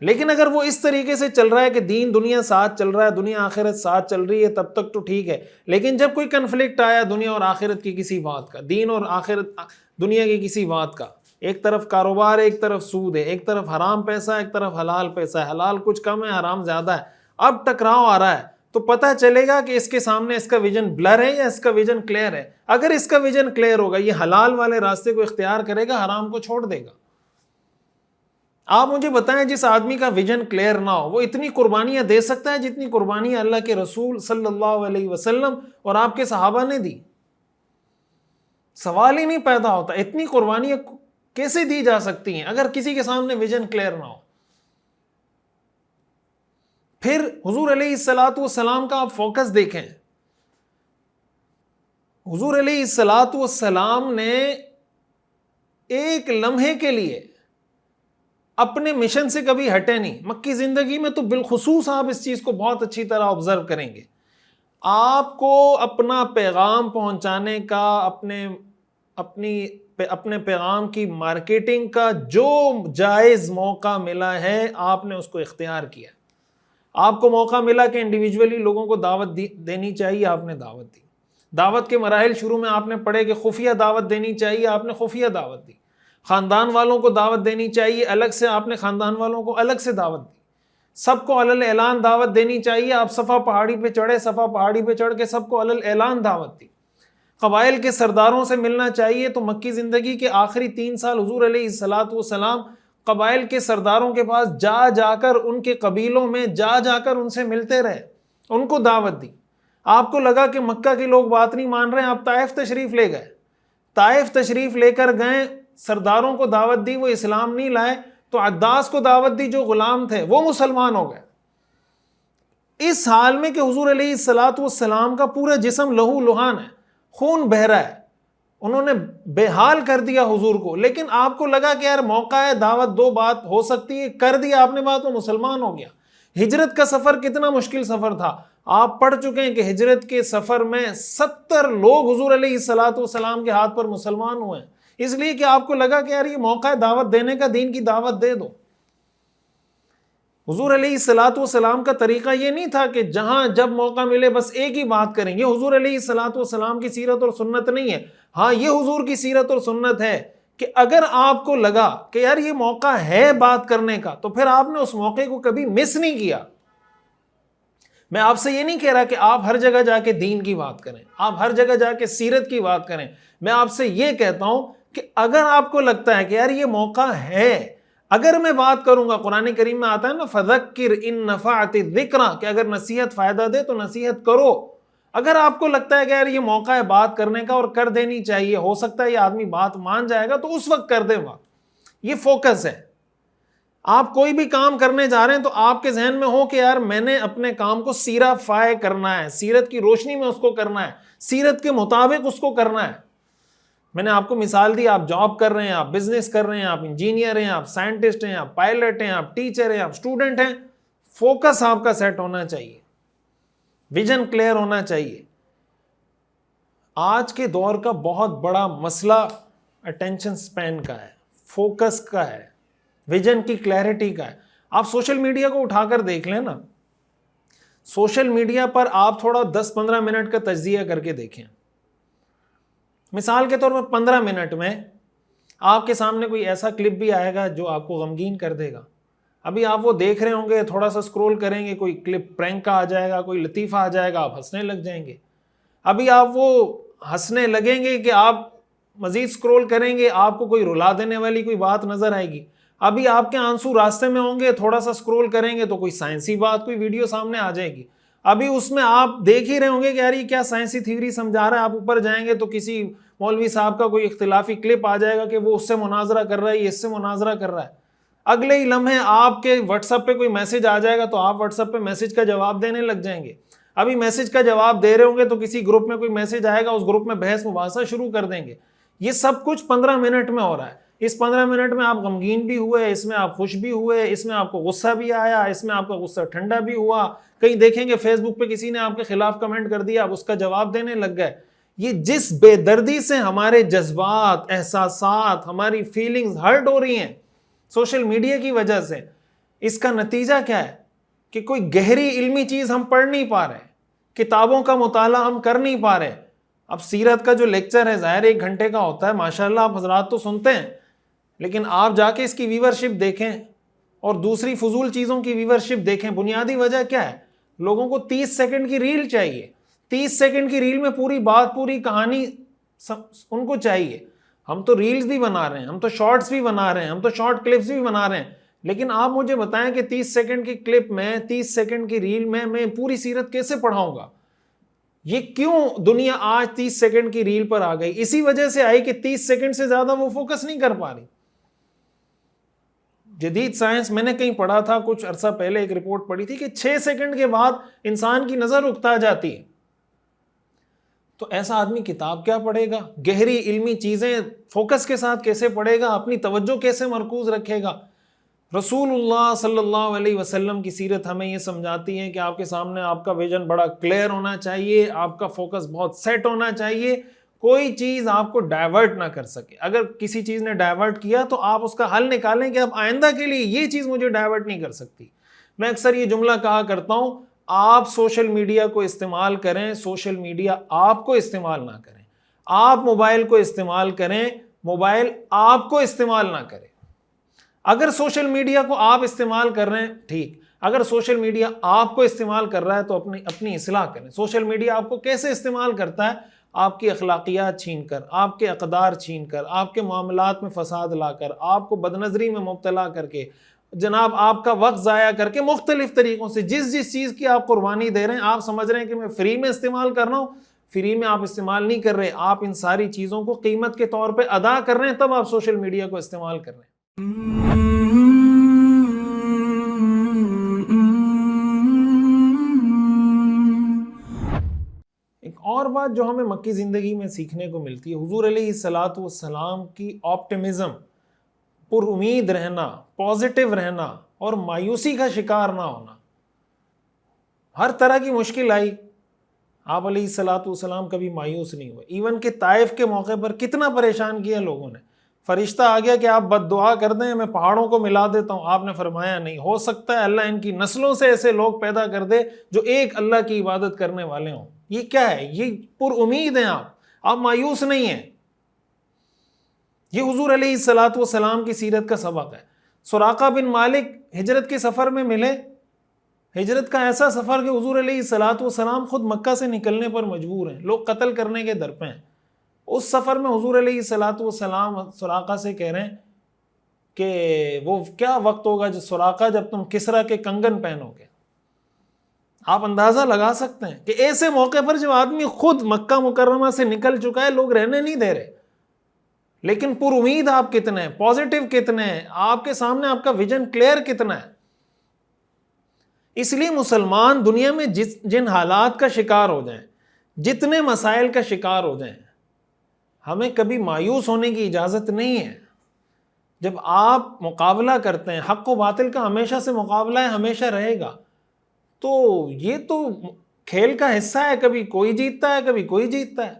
لیکن اگر وہ اس طریقے سے چل رہا ہے کہ دین دنیا ساتھ چل رہا ہے، دنیا آخرت ساتھ چل رہی ہے، تب تک تو ٹھیک ہے. لیکن جب کوئی کنفلکٹ آیا دنیا اور آخرت کی کسی بات کا، دین اور آخرت دنیا کی کسی بات کا، ایک طرف کاروبار ہے، ایک طرف سود ہے، ایک طرف حرام پیسہ ہے، ایک طرف حلال پیسہ ہے، حلال کچھ کم ہے، حرام زیادہ ہے، اب ٹکراؤ آ رہا ہے، تو پتہ چلے گا کہ اس کے سامنے اس کا ویژن بلر ہے یا اس کا ویژن کلیئر ہے. اگر اس کا ویژن کلیئر ہوگا، یہ حلال والے راستے کو اختیار کرے گا، حرام کو چھوڑ دے گا. آپ مجھے بتائیں جس آدمی کا ویژن کلیئر نہ ہو، وہ اتنی قربانیاں دے سکتا ہے جتنی قربانیاں اللہ کے رسول صلی اللہ علیہ وسلم اور آپ کے صحابہ نے دی؟ سوال ہی نہیں پیدا ہوتا. اتنی قربانیاں کیسے دی جا سکتی ہیں اگر کسی کے سامنے ویژن کلیئر نہ ہو؟ پھر حضور علیہ الصلوۃ والسلام کا آپ فوکس دیکھیں. حضور علیہ الصلوۃ والسلام نے ایک لمحے کے لیے اپنے مشن سے کبھی ہٹے نہیں. مکی زندگی میں تو بالخصوص آپ اس چیز کو بہت اچھی طرح آبزرو کریں گے. آپ کو اپنا پیغام پہنچانے کا، اپنے پیغام کی مارکیٹنگ کا جو جائز موقع ملا ہے، آپ نے اس کو اختیار کیا. آپ کو موقع ملا کہ انڈیویجولی لوگوں کو دعوت دینی چاہیے، آپ نے دعوت دی. دعوت کے مراحل شروع میں آپ نے پڑھے کہ خفیہ دعوت دینی چاہیے، آپ نے خفیہ دعوت دی. خاندان والوں کو دعوت دینی چاہیے، الگ سے آپ نے خاندان والوں کو الگ سے دعوت دی. سب کو علل اعلان دعوت دینی چاہیے، آپ صفا پہاڑی پہ چڑھے، صفا پہاڑی پہ چڑھ کے سب کو علل اعلان دعوت دی. قبائل کے سرداروں سے ملنا چاہیے، تو مکی زندگی کے آخری 3 سال حضور علیہ الصلوۃ والسلام قبائل کے سرداروں کے پاس جا کر ان کے قبیلوں میں جا کر ان سے ملتے رہے، ان کو دعوت دی. آپ کو لگا کہ مکہ کے لوگ بات نہیں مان رہے ہیں، آپ طائف تشریف لے گئے. طائف تشریف لے کر گئے، سرداروں کو دعوت دی، وہ اسلام نہیں لائے، تو عداس کو دعوت دی جو غلام تھے، وہ مسلمان ہو گئے. اس حال میں کہ حضور علیہ الصلوۃ والسلام کا پورا جسم لہو لہان ہے، خون بہہ رہا ہے، انہوں نے بے حال کر دیا حضور کو. لیکن آپ کو لگا کہ یار موقع ہے، دعوت دو، بات ہو سکتی ہے، کر دیا آپ نے بات، وہ مسلمان ہو گیا. ہجرت کا سفر کتنا مشکل سفر تھا. آپ پڑھ چکے ہیں کہ ہجرت کے سفر میں 70 لوگ حضور علیہ الصلوۃ والسلام کے ہاتھ پر مسلمان ہوئے ہیں، اس لیے کہ آپ کو لگا کہ یار یہ موقع ہے دعوت دینے کا، دین کی دعوت دے دو. حضور علیہ الصلوۃ والسلام کا طریقہ یہ نہیں تھا کہ جہاں جب موقع ملے بس ایک ہی بات کریں. یہ حضور علیہ الصلوۃ والسلام کی سیرت اور سنت نہیں ہے. ہاں یہ حضور کی سیرت اور سنت ہے کہ اگر آپ کو لگا کہ یار یہ موقع ہے بات کرنے کا، تو پھر آپ نے اس موقع کو کبھی مس نہیں کیا. میں آپ سے یہ نہیں کہہ رہا کہ آپ ہر جگہ جا کے دین کی بات کریں، آپ ہر جگہ جا کے سیرت کی بات کریں. میں آپ سے یہ کہتا ہوں کہ اگر آپ کو لگتا ہے کہ یار یہ موقع ہے، اگر میں بات کروں گا، قرآن کریم میں آتا ہے نا فذکر ان نفعت الذکریٰ، کہ اگر نصیحت فائدہ دے تو نصیحت کرو. اگر آپ کو لگتا ہے کہ یار یہ موقع ہے بات کرنے کا اور کر دینی چاہیے، ہو سکتا ہے یہ آدمی بات مان جائے گا، تو اس وقت کر دے. بات یہ فوکس ہے. آپ کوئی بھی کام کرنے جا رہے ہیں تو آپ کے ذہن میں ہو کہ یار میں نے اپنے کام کو سیرافائی کرنا ہے، سیرت کی روشنی میں اس کو کرنا ہے، سیرت کے مطابق اس کو کرنا ہے. میں نے آپ کو مثال دی، آپ جاب کر رہے ہیں، آپ بزنس کر رہے ہیں، آپ انجینئر ہیں، آپ سائنٹسٹ ہیں، آپ پائلٹ ہیں، آپ ٹیچر ہیں، آپ اسٹوڈنٹ ہیں. فوکس آپ کا سیٹ ہونا چاہیے، ویژن کلیئر ہونا چاہیے. آج کے دور کا بہت بڑا مسئلہ اٹینشن سپین کا ہے، فوکس کا ہے، ویژن کی کلیئرٹی کا ہے. آپ سوشل میڈیا کو اٹھا کر دیکھ لیں نا، سوشل میڈیا پر آپ تھوڑا 10-15 منٹ کا تجزیہ کر کے دیکھیں. مثال کے طور پر 15 منٹ میں آپ کے سامنے کوئی ایسا کلپ بھی آئے گا جو آپ کو غمگین کر دے گا. ابھی آپ وہ دیکھ رہے ہوں گے, تھوڑا سا اسکرول کریں گے, کوئی کلپ پرینک کا آ جائے گا, کوئی لطیفہ آ جائے گا, آپ ہنسنے لگ جائیں گے. ابھی آپ وہ ہنسنے لگیں گے کہ آپ مزید اسکرول کریں گے, آپ کو کوئی رلا دینے والی کوئی بات نظر آئے گی. ابھی آپ کے آنسو راستے میں ہوں گے, تھوڑا سا اسکرول کریں گے تو کوئی سائنسی بات, کوئی ویڈیو سامنے آ جائے گی. ابھی اس میں آپ دیکھ ہی رہے ہوں گے کہ یار یہ کیا سائنسی تھیوری سمجھا رہا ہے. آپ اوپر جائیں گے تو کسی مولوی صاحب کا کوئی اختلافی کلپ آ جائے گا کہ وہ اس سے مناظرہ کر رہا ہے, یہ اس سے مناظرہ کر رہا ہے. اگلے ہی لمحے آپ کے واٹس ایپ پہ کوئی میسج آ جائے گا تو آپ واٹس ایپ پہ میسج کا جواب دینے لگ جائیں گے. ابھی میسج کا جواب دے رہے ہوں گے تو کسی گروپ میں کوئی میسج آئے گا, اس گروپ میں بحث مباحثہ شروع کر دیں گے. یہ سب کچھ 15 منٹ میں ہو رہا ہے. اس 15 منٹ میں آپ غمگین بھی ہوئے, اس میں آپ خوش بھی ہوئے, اس میں آپ کو غصہ بھی آیا, اس میں آپ کا غصہ ٹھنڈا بھی ہوا. کہیں دیکھیں گے فیس بک پہ کسی نے آپ کے خلاف کمنٹ کر دیا, آپ اس کا جواب دینے لگ گئے. یہ جس بے دردی سے ہمارے جذبات, احساسات, ہماری فیلنگز ہرٹ ہو رہی ہیں سوشل میڈیا کی وجہ سے, اس کا نتیجہ کیا ہے کہ کوئی گہری علمی چیز ہم پڑھ نہیں پا رہے, کتابوں کا مطالعہ ہم کر نہیں پا رہے. اب سیرت کا جو لیکچر ہے ظاہر 1 گھنٹے کا ہوتا ہے, ماشاءاللہ آپ حضرات تو سنتے ہیں, لیکن آپ جا کے اس کی ویورشپ دیکھیں اور دوسری فضول چیزوں کی ویورشپ دیکھیں. بنیادی وجہ کیا ہے؟ لوگوں کو 30 سیکنڈ کی ریل چاہیے. 30 سیکنڈ کی ریل میں پوری بات, پوری کہانی ان کو چاہیے. ہم تو ریلز بھی بنا رہے ہیں, ہم تو شارٹس بھی بنا رہے ہیں, ہم تو شارٹ کلپس بھی بنا رہے ہیں, لیکن آپ مجھے بتائیں کہ 30 سیکنڈ کی کلپ میں, 30 سیکنڈ کی ریل میں پوری سیرت کیسے پڑھاؤں گا؟ یہ کیوں دنیا آج 30 سیکنڈ کی ریل پر آ گئی؟ اسی وجہ سے آئی کہ 30 سیکنڈ سے زیادہ وہ فوکس نہیں کر پا رہی. جدید سائنس, میں نے کہیں پڑھا تھا کچھ عرصہ پہلے, ایک رپورٹ پڑھی تھی کہ 6 سیکنڈ کے بعد انسان کی نظر اکتا جاتی ہے. تو ایسا آدمی کتاب کیا پڑھے گا؟ گہری علمی چیزیں فوکس کے ساتھ کیسے پڑھے گا؟ اپنی توجہ کیسے مرکوز رکھے گا؟ رسول اللہ صلی اللہ علیہ وسلم کی سیرت ہمیں یہ سمجھاتی ہے کہ آپ کے سامنے آپ کا ویژن بڑا کلیئر ہونا چاہیے, آپ کا فوکس بہت سیٹ ہونا چاہیے, کوئی چیز آپ کو ڈائیورٹ نہ کر سکے. اگر کسی چیز نے ڈائیورٹ کیا تو آپ اس کا حل نکالیں کہ اب آئندہ کے لیے یہ چیز مجھے ڈائیورٹ نہیں کر سکتی. میں اکثر یہ جملہ کہا کرتا ہوں, آپ سوشل میڈیا کو استعمال کریں, سوشل میڈیا آپ کو استعمال نہ کریں. آپ موبائل کو استعمال کریں, موبائل آپ کو استعمال نہ کرے. اگر سوشل میڈیا کو آپ استعمال کر رہے ہیں ٹھیک, اگر سوشل میڈیا آپ کو استعمال کر رہا ہے تو اپنی اصلاح کریں. سوشل میڈیا آپ کو کیسے استعمال کرتا ہے؟ آپ کی اخلاقیات چھین کر, آپ کے اقدار چھین کر, آپ کے معاملات میں فساد لا کر, آپ کو بدنظری میں مبتلا کر کے, جناب آپ کا وقت ضائع کر کے, مختلف طریقوں سے جس چیز کی آپ قربانی دے رہے ہیں, آپ سمجھ رہے ہیں کہ میں فری میں استعمال کر رہا ہوں. فری میں آپ استعمال نہیں کر رہے, آپ ان ساری چیزوں کو قیمت کے طور پہ ادا کر رہے ہیں, تب آپ سوشل میڈیا کو استعمال کر رہے ہیں. ایک اور بات جو ہمیں مکی زندگی میں سیکھنے کو ملتی ہے, حضور علیہ الصلوۃ والسلام کی آپٹیمزم, پر امید رہنا, پازیٹیو رہنا اور مایوسی کا شکار نہ ہونا. ہر طرح کی مشکل آئی, آپ علیہ الصلوۃ والسلام کبھی مایوس نہیں ہوئے. ایون کہ طائف کے موقع پر کتنا پریشان کیا لوگوں نے, فرشتہ آ گیا کہ آپ بد دعا کر دیں, میں پہاڑوں کو ملا دیتا ہوں. آپ نے فرمایا نہیں ہو سکتا ہے, اللہ ان کی نسلوں سے ایسے لوگ پیدا کر دے جو ایک اللہ کی عبادت کرنے والے ہوں. یہ کیا ہے؟ یہ پر امید ہیں آپ مایوس نہیں ہیں. یہ حضور علیہ الصلوۃ والسلام کی سیرت کا سبق ہے. سراقہ بن مالک ہجرت کے سفر میں ملے, ہجرت کا ایسا سفر کہ حضور علیہ الصلوۃ والسلام خود مکہ سے نکلنے پر مجبور ہیں, لوگ قتل کرنے کے در پہ ہیں. اس سفر میں حضور علیہ الصلوۃ والسلام سراقہ سے کہہ رہے ہیں کہ وہ کیا وقت ہوگا جو سراقہ جب تم کسرا کے کنگن پہنو گے. آپ اندازہ لگا سکتے ہیں کہ ایسے موقع پر جو آدمی خود مکہ مکرمہ سے نکل چکا ہے, لوگ رہنے نہیں دے رہے, لیکن پر امید آپ کتنے ہیں, پازیٹیو کتنے ہیں, آپ کے سامنے آپ کا ویژن کلیئر کتنا ہے. اس لیے مسلمان دنیا میں جن حالات کا شکار ہو جائیں, جتنے مسائل کا شکار ہو جائیں, ہمیں کبھی مایوس ہونے کی اجازت نہیں ہے. جب آپ مقابلہ کرتے ہیں, حق و باطل کا ہمیشہ سے مقابلہ ہے, ہمیشہ رہے گا. تو یہ تو کھیل کا حصہ ہے, کبھی کوئی جیتتا ہے کبھی کوئی جیتتا ہے.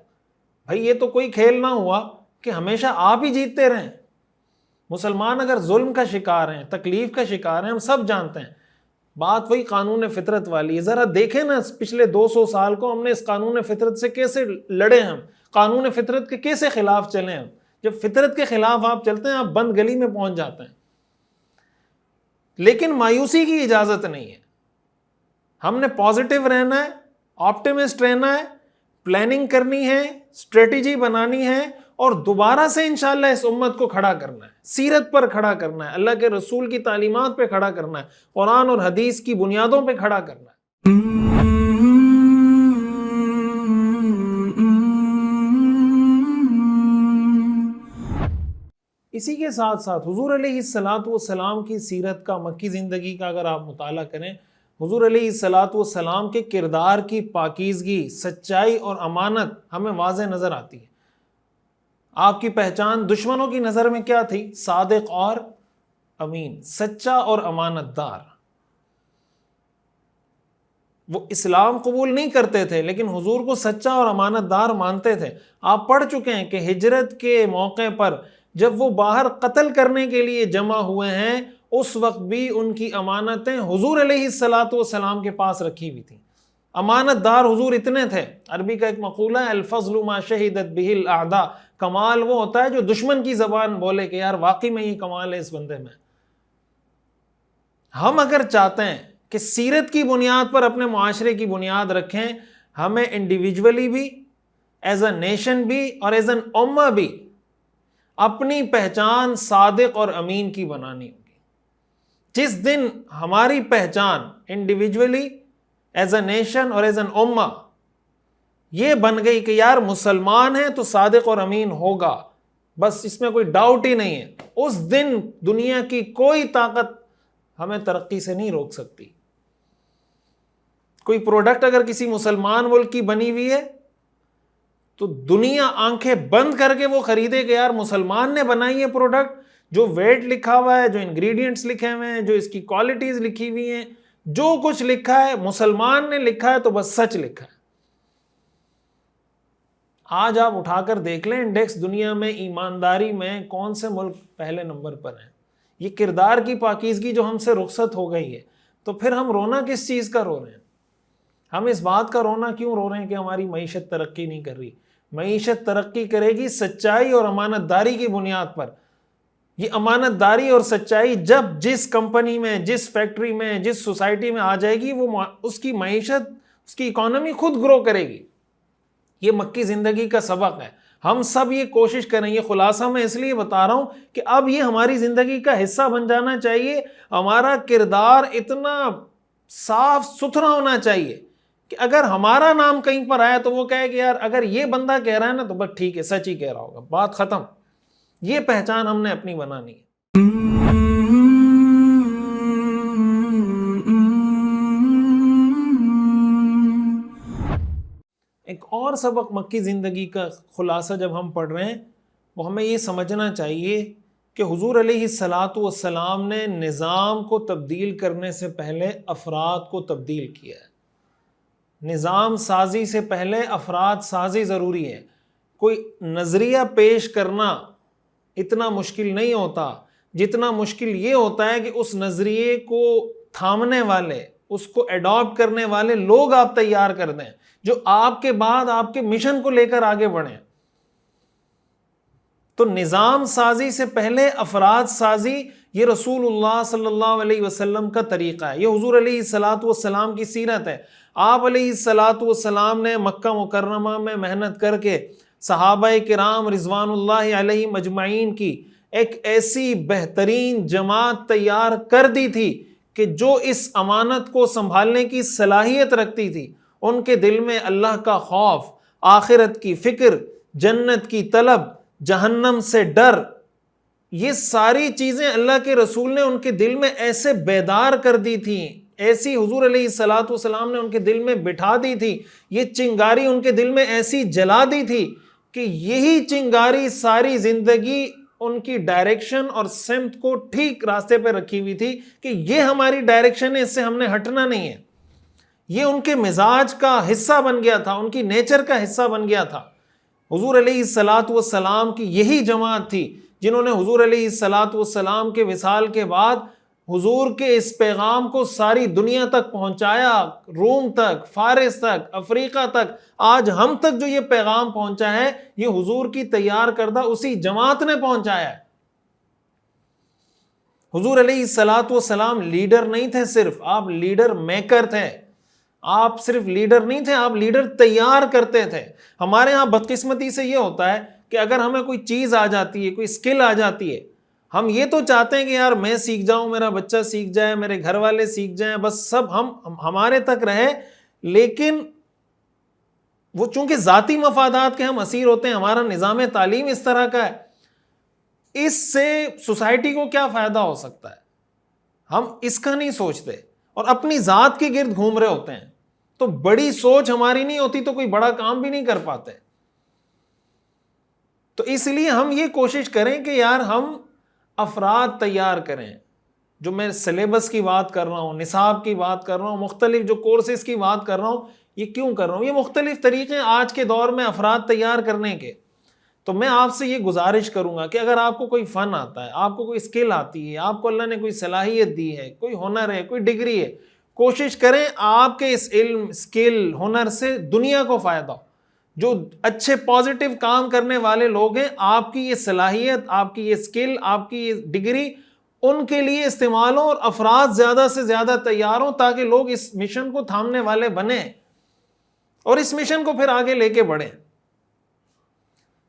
بھائی یہ تو کوئی کھیل نہ ہوا کہ ہمیشہ آپ ہی جیتتے رہیں. مسلمان اگر ظلم کا شکار ہیں, تکلیف کا شکار ہیں, ہم سب جانتے ہیں, بات وہی قانون فطرت والی ہے. ذرا دیکھیں نا پچھلے 200 سال کو ہم نے اس قانون فطرت سے کیسے لڑے, ہم قانون فطرت کے کیسے خلاف چلے. ہم جب فطرت کے خلاف آپ چلتے ہیں آپ بند گلی میں پہنچ جاتے ہیں. لیکن مایوسی کی اجازت نہیں ہے. ہم نے پازیٹیو رہنا ہے, آپٹیمسٹ رہنا ہے, پلاننگ کرنی ہے, اسٹریٹجی بنانی ہے اور دوبارہ سے انشاءاللہ اس امت کو کھڑا کرنا ہے, سیرت پر کھڑا کرنا ہے, اللہ کے رسول کی تعلیمات پہ کھڑا کرنا ہے, قرآن اور حدیث کی بنیادوں پہ کھڑا کرنا ہے. اسی کے ساتھ ساتھ حضور علیہ الصلاۃ والسلام کی سیرت کا, مکی زندگی کا اگر آپ مطالعہ کریں, حضور علیہ الصلاۃ والسلام کے کردار کی پاکیزگی, سچائی اور امانت ہمیں واضح نظر آتی ہے. آپ کی پہچان دشمنوں کی نظر میں کیا تھی؟ صادق اور امین, سچا اور امانت دار. وہ اسلام قبول نہیں کرتے تھے لیکن حضور کو سچا اور امانت دار مانتے تھے. آپ پڑھ چکے ہیں کہ ہجرت کے موقع پر جب وہ باہر قتل کرنے کے لیے جمع ہوئے ہیں, اس وقت بھی ان کی امانتیں حضور علیہ الصلاۃ والسلام کے پاس رکھی ہوئی تھیں. امانت دار حضور اتنے تھے. عربی کا ایک مقولہ ہے, الفضل ما شہدت بہ الاعداء, کمال وہ ہوتا ہے جو دشمن کی زبان بولے کہ یار واقعی میں یہ کمال ہے اس بندے میں. ہم اگر چاہتے ہیں کہ سیرت کی بنیاد پر اپنے معاشرے کی بنیاد رکھیں, ہمیں انڈیویجولی بھی, ایز اے نیشن بھی اور ایز این امہ بھی اپنی پہچان صادق اور امین کی بنانی ہوگی. جس دن ہماری پہچان انڈیویجولی, ایز اے نیشن اور ایز این امہ یہ بن گئی کہ یار مسلمان ہیں تو صادق اور امین ہوگا, بس اس میں کوئی ڈاؤٹ ہی نہیں ہے, اس دن دنیا کی کوئی طاقت ہمیں ترقی سے نہیں روک سکتی. کوئی پروڈکٹ اگر کسی مسلمان ملک کی بنی ہوئی ہے تو دنیا آنکھیں بند کر کے وہ خریدے کہ یار مسلمان نے بنائی ہے پروڈکٹ, جو ویٹ لکھا ہوا ہے, جو انگریڈینٹس لکھے ہوئے ہیں, جو اس کی کوالٹیز لکھی ہوئی ہیں, جو کچھ لکھا ہے مسلمان نے لکھا ہے تو بس سچ لکھا ہے. آج آپ اٹھا کر دیکھ لیں انڈیکس دنیا میں ایمانداری میں کون سے ملک پہلے نمبر پر ہیں. یہ کردار کی پاکیزگی جو ہم سے رخصت ہو گئی ہے, تو پھر ہم رونا کس چیز کا رو رہے ہیں؟ ہم اس بات کا رونا کیوں رو رہے ہیں کہ ہماری معیشت ترقی نہیں کر رہی؟ معیشت ترقی کرے گی سچائی اور امانت داری کی بنیاد پر. یہ امانت داری اور سچائی جب جس کمپنی میں, جس فیکٹری میں, جس سوسائٹی میں آ جائے گی, وہ اس کی معیشت, اس کی اکانومی خود گرو کرے گی. یہ مکی زندگی کا سبق ہے. ہم سب یہ کوشش کریں, یہ خلاصہ میں اس لیے بتا رہا ہوں کہ اب یہ ہماری زندگی کا حصہ بن جانا چاہیے. ہمارا کردار اتنا صاف ستھرا ہونا چاہیے کہ اگر ہمارا نام کہیں پر آیا تو وہ کہے کہ یار اگر یہ بندہ کہہ رہا ہے نا تو بس ٹھیک ہے, سچ ہی کہہ رہا ہوگا, بات ختم. یہ پہچان ہم نے اپنی بنانی ہے. ایک اور سبق مکی زندگی کا خلاصہ جب ہم پڑھ رہے ہیں وہ ہمیں یہ سمجھنا چاہیے کہ حضور علیہ الصلاۃ والسلام نے نظام کو تبدیل کرنے سے پہلے افراد کو تبدیل کیا ہے. نظام سازی سے پہلے افراد سازی ضروری ہے. کوئی نظریہ پیش کرنا اتنا مشکل نہیں ہوتا جتنا مشکل یہ ہوتا ہے کہ اس نظریے کو تھامنے والے, اس کو ایڈاپٹ کرنے والے لوگ آپ تیار کر دیں جو آپ کے بعد آپ کے مشن کو لے کر آگے بڑھیں. تو نظام سازی سے پہلے افراد سازی, یہ رسول اللہ صلی اللہ علیہ وسلم کا طریقہ ہے. یہ حضور علیہ الصلاۃ والسلام کی سیرت ہے. آپ علیہ الصلاۃ والسلام نے مکہ مکرمہ میں محنت کر کے صحابہ کرام رضوان اللہ علیہ مجمعین کی ایک ایسی بہترین جماعت تیار کر دی تھی کہ جو اس امانت کو سنبھالنے کی صلاحیت رکھتی تھی. ان کے دل میں اللہ کا خوف, آخرت کی فکر, جنت کی طلب, جہنم سے ڈر, یہ ساری چیزیں اللہ کے رسول نے ان کے دل میں ایسے بیدار کر دی تھیں, ایسی حضور علیہ الصلاۃ والسلام نے ان کے دل میں بٹھا دی تھی. یہ چنگاری ان کے دل میں ایسی جلا دی تھی کہ یہی چنگاری ساری زندگی ان کی ڈائریکشن اور سمت کو ٹھیک راستے پہ رکھی ہوئی تھی کہ یہ ہماری ڈائریکشن ہے, اس سے ہم نے ہٹنا نہیں ہے. یہ ان کے مزاج کا حصہ بن گیا تھا, ان کی نیچر کا حصہ بن گیا تھا. حضور علیہ الصلاۃ والسلام کی یہی جماعت تھی جنہوں نے حضور علیہ الصلاۃ والسلام کے وصال کے بعد حضور کے اس پیغام کو ساری دنیا تک پہنچایا، روم تک، فارس تک، افریقہ تک. آج ہم تک جو یہ پیغام پہنچا ہے یہ حضور کی تیار کردہ اسی جماعت نے پہنچایا ہے. حضور علیہ الصلاۃ والسلام لیڈر نہیں تھے صرف، آپ لیڈر میکر تھے. آپ صرف لیڈر نہیں تھے، آپ لیڈر تیار کرتے تھے. ہمارے ہاں بدقسمتی سے یہ ہوتا ہے کہ اگر ہمیں کوئی چیز آ جاتی ہے، کوئی اسکل آ جاتی ہے، ہم یہ تو چاہتے ہیں کہ یار میں سیکھ جاؤں، میرا بچہ سیکھ جائے، میرے گھر والے سیکھ جائیں، بس سب ہمارے تک رہے. لیکن وہ چونکہ ذاتی مفادات کے ہم اسیر ہوتے ہیں، ہمارا نظام تعلیم اس طرح کا ہے، اس سے سوسائٹی کو کیا فائدہ ہو سکتا ہے، ہم اس کا نہیں سوچتے اور اپنی ذات کے گرد گھوم رہے ہوتے ہیں. تو بڑی سوچ ہماری نہیں ہوتی تو کوئی بڑا کام بھی نہیں کر پاتے. تو اس لیے ہم یہ کوشش کریں کہ یار ہم افراد تیار کریں. جو میں سلیبس کی بات کر رہا ہوں، نصاب کی بات کر رہا ہوں، مختلف جو کورسز کی بات کر رہا ہوں، یہ کیوں کر رہا ہوں؟ یہ مختلف طریقے آج کے دور میں افراد تیار کرنے کے. تو میں آپ سے یہ گزارش کروں گا کہ اگر آپ کو کوئی فن آتا ہے، آپ کو کوئی اسکل آتی ہے، آپ کو اللہ نے کوئی صلاحیت دی ہے، کوئی ہنر ہے، کوئی ڈگری ہے، کوشش کریں آپ کے اس علم، اسکل، ہنر سے دنیا کو فائدہ ہو. جو اچھے پازیٹیو کام کرنے والے لوگ ہیں، آپ کی یہ صلاحیت، آپ کی یہ اسکل، آپ کی یہ ڈگری ان کے لیے استعمال ہو اور افراد زیادہ سے زیادہ تیار ہوں تاکہ لوگ اس مشن کو تھامنے والے بنیں اور اس مشن کو پھر آگے لے کے بڑھیں.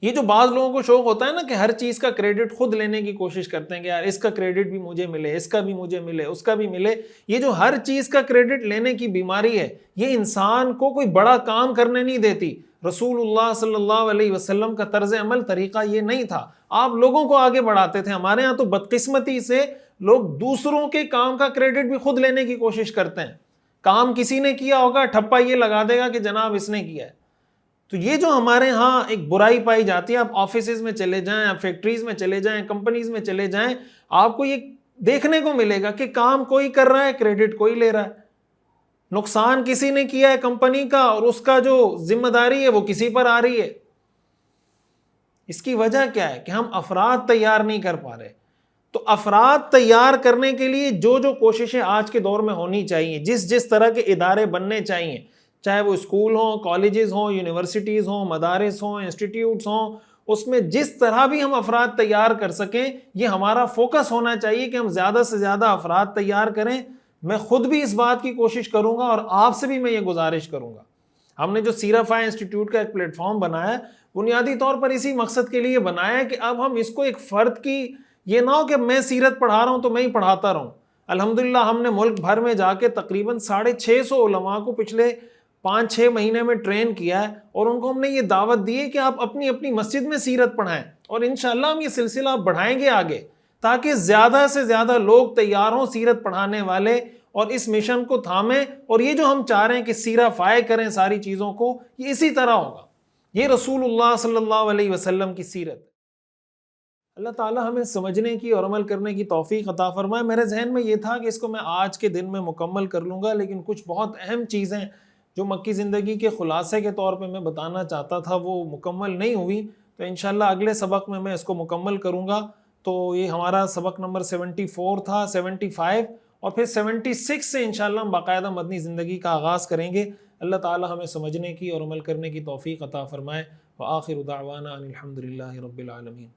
یہ جو بعض لوگوں کو شوق ہوتا ہے نا کہ ہر چیز کا کریڈٹ خود لینے کی کوشش کرتے ہیں کہ یار اس کا کریڈٹ بھی مجھے ملے، اس کا بھی مجھے ملے، اس کا بھی ملے. یہ جو ہر چیز کا کریڈٹ لینے کی بیماری ہے، یہ انسان کو کوئی بڑا کام کرنے نہیں دیتی. رسول اللہ صلی اللہ علیہ وسلم کا طرز عمل، طریقہ یہ نہیں تھا. آپ لوگوں کو آگے بڑھاتے تھے. ہمارے ہاں تو بدقسمتی سے لوگ دوسروں کے کام کا کریڈٹ بھی خود لینے کی کوشش کرتے ہیں. کام کسی نے کیا ہوگا، ٹھپا یہ لگا دے گا کہ جناب اس نے کیا ہے. تو یہ جو ہمارے ہاں ایک برائی پائی جاتی ہے، آپ آفیسز میں چلے جائیں، آپ فیکٹریز میں چلے جائیں، کمپنیز میں چلے جائیں، آپ کو یہ دیکھنے کو ملے گا کہ کام کوئی کر رہا ہے، کریڈٹ کوئی لے رہا ہے. نقصان کسی نے کیا ہے کمپنی کا اور اس کا جو ذمہ داری ہے وہ کسی پر آ رہی ہے. اس کی وجہ کیا ہے کہ ہم افراد تیار نہیں کر پا رہے. تو افراد تیار کرنے کے لیے جو جو کوششیں آج کے دور میں ہونی چاہیے، جس طرح کے ادارے بننے چاہیے، چاہے وہ اسکول ہوں، کالجز ہوں، یونیورسٹیز ہوں، مدارس ہوں، انسٹیٹیوٹس ہوں، اس میں جس طرح بھی ہم افراد تیار کر سکیں، یہ ہمارا فوکس ہونا چاہیے کہ ہم زیادہ سے زیادہ افراد تیار کریں. میں خود بھی اس بات کی کوشش کروں گا اور آپ سے بھی میں یہ گزارش کروں گا. ہم نے جو سیرافائی انسٹیٹیوٹ کا ایک پلیٹ فارم بنایا ہے، بنیادی طور پر اسی مقصد کے لیے بنایا ہے کہ اب ہم اس کو ایک فرد کی، یہ نہ ہو کہ میں سیرت پڑھا رہا ہوں تو میں ہی پڑھاتا رہوں. الحمدللہ ہم نے ملک بھر میں جا کے تقریباً 650 علماء کو پچھلے 5-6 مہینے میں ٹرین کیا ہے اور ان کو ہم نے یہ دعوت دی ہے کہ آپ اپنی اپنی مسجد میں سیرت پڑھائیں اور انشاءاللہ ہم یہ سلسلہ بڑھائیں گے آگے تاکہ زیادہ سے زیادہ لوگ تیار ہوں سیرت پڑھانے والے اور اس مشن کو تھامیں. اور یہ جو ہم چاہ رہے ہیں کہ سیرہ فائی کریں ساری چیزوں کو، یہ اسی طرح ہوگا. یہ رسول اللہ صلی اللہ علیہ وسلم کی سیرت. اللہ تعالیٰ ہمیں سمجھنے کی اور عمل کرنے کی توفیق عطا فرمائے. میرے ذہن میں یہ تھا کہ اس کو میں آج کے دن میں مکمل کر لوں گا، لیکن کچھ بہت اہم چیزیں جو مکی زندگی کے خلاصے کے طور پہ میں بتانا چاہتا تھا وہ مکمل نہیں ہوئی. تو انشاءاللہ اگلے سبق میں اس کو مکمل کروں گا. تو یہ ہمارا سبق نمبر 74 تھا، 75 اور پھر 76 سے انشاءاللہ ہم باقاعدہ مدنی زندگی کا آغاز کریں گے. اللہ تعالیٰ ہمیں سمجھنے کی اور عمل کرنے کی توفیق عطا فرمائے. وآخر دعوانا ان الحمد للہ رب العالمین.